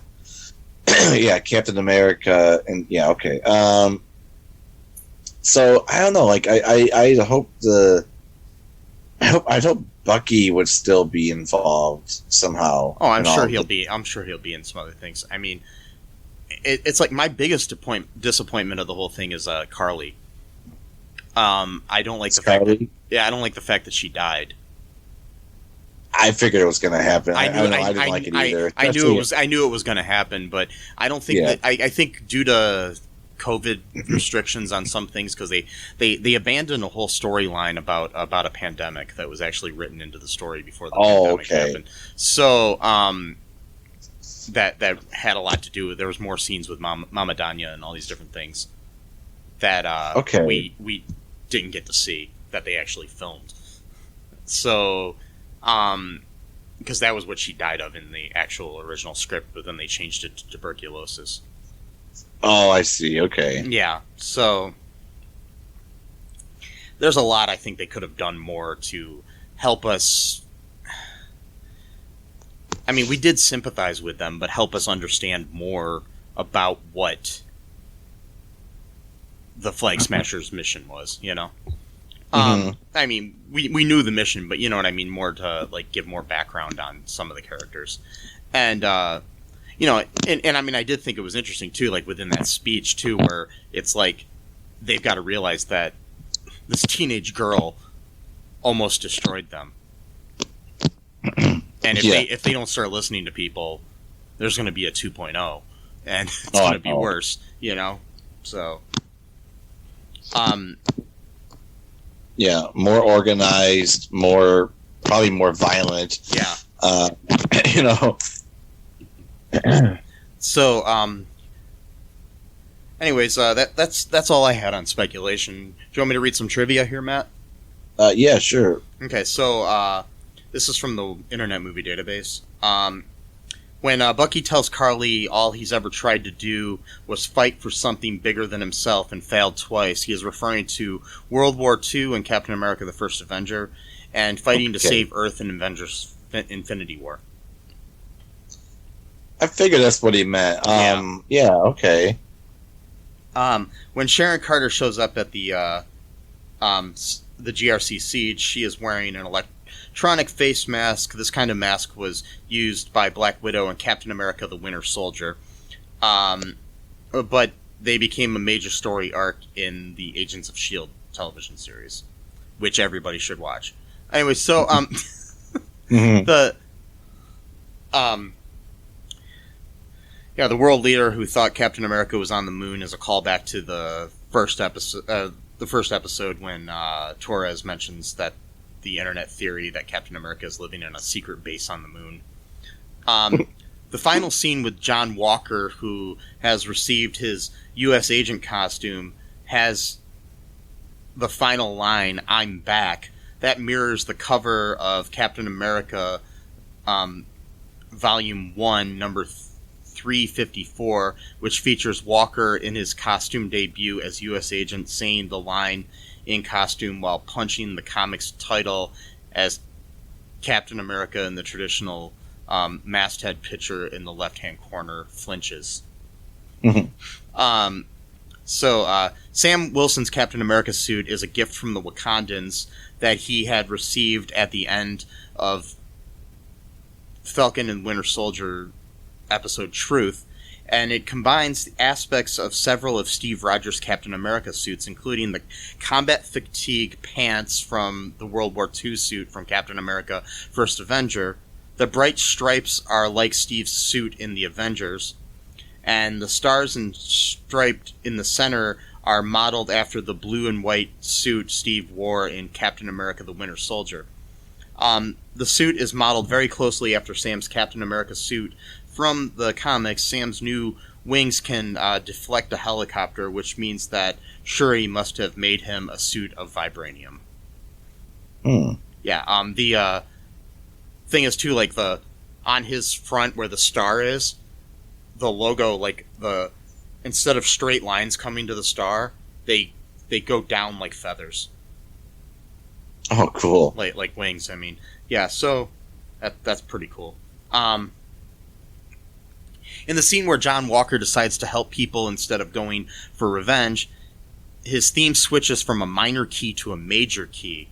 Yeah, Captain America, and okay. So I don't know. Like I hope I hope Bucky would still be involved somehow. Oh, I'm sure he'll be in some other things. I mean, it's like my biggest disappointment of the whole thing is Carly. I don't like the fact that, I don't like the fact that she died. I figured it was going to happen. I didn't like it either. I knew it was going to happen, but I don't think that. I think due to COVID restrictions on some things because they abandoned a whole storyline about a pandemic that was actually written into the story before the pandemic happened. So that had a lot to do with, there was more scenes with Mama Danya and all these different things that we didn't get to see that they actually filmed. So because that was what she died of in the actual original script, but then they changed it to tuberculosis. Oh, I see. Okay. Yeah, so there's a lot I think they could have done more to help us. I mean, we did sympathize with them, but help us understand more about what the Flag Smashers mission was, you know? I mean, we knew the mission, but you know what I mean, more to like give more background on some of the characters. And you know, and I mean, I did think it was interesting too, like within that speech too, where it's like they've got to realize that this teenage girl almost destroyed them. And if they don't start listening to people, there's going to be a 2.0, and it's going to be worse, you know? So yeah, more organized, probably more violent. Yeah. You know. So, anyways, that's all I had on speculation. Do you want me to read some trivia here, Matt? Yeah, sure. Okay, so this is from the Internet Movie Database. When Bucky tells Carly all he's ever tried to do was fight for something bigger than himself and failed twice, he is referring to World War II and Captain America the First Avenger, and fighting to save Earth in Avengers Infinity War. I figured that's what he meant. Yeah, okay. When Sharon Carter shows up at the GRC Siege, she is wearing an electronic face mask. This kind of mask was used by Black Widow and Captain America the Winter Soldier. But they became a major story arc in the Agents of S.H.I.E.L.D. television series, which everybody should watch. Anyway, so the world leader who thought Captain America was on the moon is a callback to the first episode when Torres mentions that the internet theory that Captain America is living in a secret base on the moon. The final scene with John Walker, who has received his U.S. agent costume, has the final line, "I'm back." That mirrors the cover of Captain America Volume 1, number 354, which features Walker in his costume debut as U.S. agent saying the line in costume while punching the comic's title as Captain America in the traditional masthead picture in the left-hand corner flinches. So Sam Wilson's Captain America suit is a gift from the Wakandans that he had received at the end of Falcon and Winter Soldier episode Truth, and it combines aspects of several of Steve Rogers' Captain America suits, including the combat fatigue pants from the World War II suit from Captain America First Avenger. The bright stripes are like Steve's suit in the Avengers, and the stars and striped in the center are modeled after the blue and white suit Steve wore in Captain America the Winter Soldier. The suit is modeled very closely after Sam's Captain America suit from the comics. Sam's new wings can deflect a helicopter, which means that Shuri must have made him a suit of vibranium. Yeah, the thing is, too, like, on his front where the star is, the logo, like, instead of straight lines coming to the star, they go down like feathers. Oh, cool. Like wings, I mean. Yeah, so that's pretty cool. In the scene where John Walker decides to help people instead of going for revenge, his theme switches from a minor key to a major key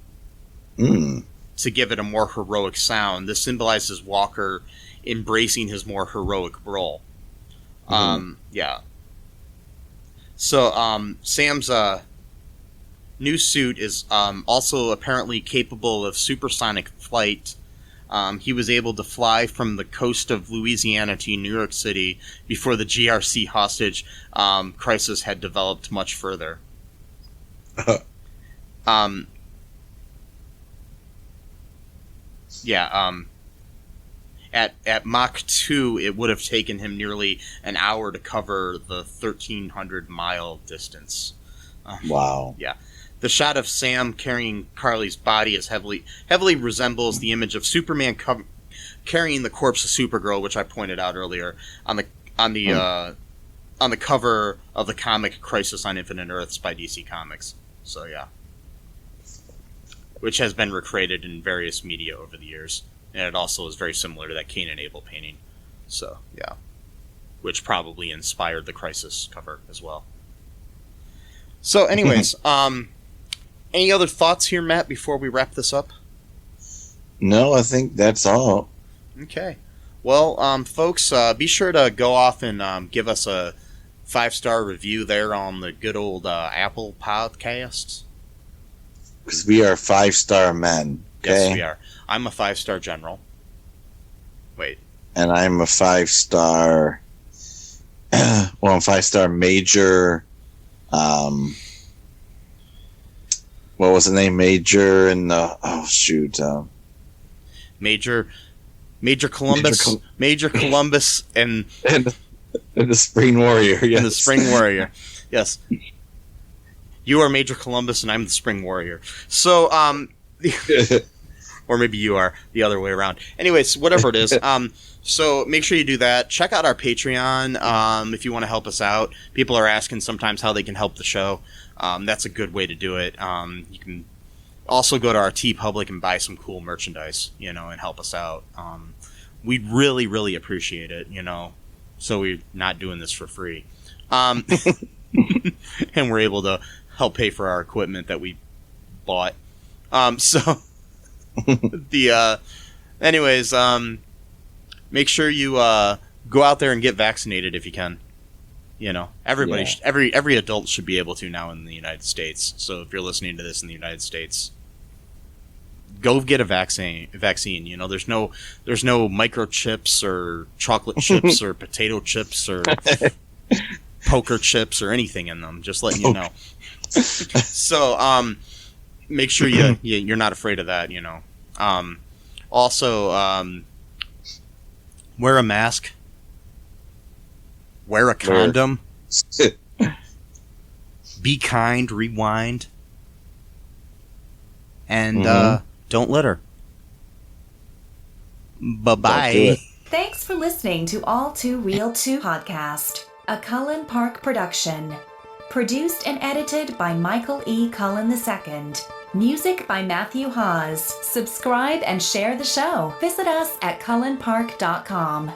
to give it a more heroic sound. This symbolizes Walker embracing his more heroic role. Yeah. So Sam's new suit is also apparently capable of supersonic flight, He was able to fly from the coast of Louisiana to New York City before the GRC hostage crisis had developed much further. At Mach 2, it would have taken him nearly an hour to cover the 1,300-mile distance. Wow. Yeah. The shot of Sam carrying Carly's body is heavily resembles the image of Superman carrying the corpse of Supergirl, which I pointed out earlier on the cover of the comic Crisis on Infinite Earths by DC Comics. So yeah, which has been recreated in various media over the years, and it also is very similar to that Cain and Abel painting. So yeah, which probably inspired the Crisis cover as well. So, anyways, any other thoughts here, Matt, before we wrap this up? No, I think that's all. Okay. Well, folks, be sure to go off and give us a 5-star review there on the good old Apple Podcasts. Because we are 5-star men. Okay? Yes, we are. I'm a 5-star general. Wait. And I'm a 5-star... I'm 5-star major... what was the name? Major and Major Columbus. Major Columbus and the Spring Warrior. Yes. And the Spring Warrior. Yes. You are Major Columbus and I'm the Spring Warrior. So, or maybe you are the other way around. Anyways, whatever it is. So make sure you do that. Check out our Patreon if you want to help us out. People are asking sometimes how they can help the show. That's a good way to do it. You can also go to our TeePublic and buy some cool merchandise, and help us out. We'd really, really appreciate it, so we're not doing this for free. And we're able to help pay for our equipment that we bought. Anyways, make sure you go out there and get vaccinated if you can. Everybody, every adult should be able to now in the United States. So if you're listening to this in the United States, go get a vaccine. There's no microchips or chocolate chips or potato chips or poker chips or anything in them. Just letting you know. So make sure you're not afraid of that. Also, wear a mask. Wear a condom. Be kind. Rewind. And don't litter. Bye-bye. Thanks for listening to All Too Real 2 podcast, a Cullen Park production. Produced and edited by Michael E. Cullen II. Music by Matthew Hawes. Subscribe and share the show. Visit us at cullenpark.com.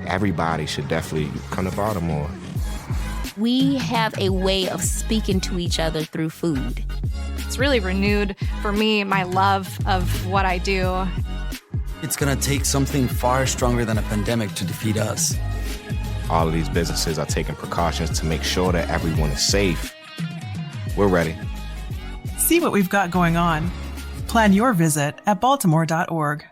Everybody should definitely come to Baltimore. We have a way of speaking to each other through food. It's really renewed, for me, my love of what I do. It's gonna take something far stronger than a pandemic to defeat us. All of these businesses are taking precautions to make sure that everyone is safe. We're ready. See what we've got going on. Plan your visit at baltimore.org.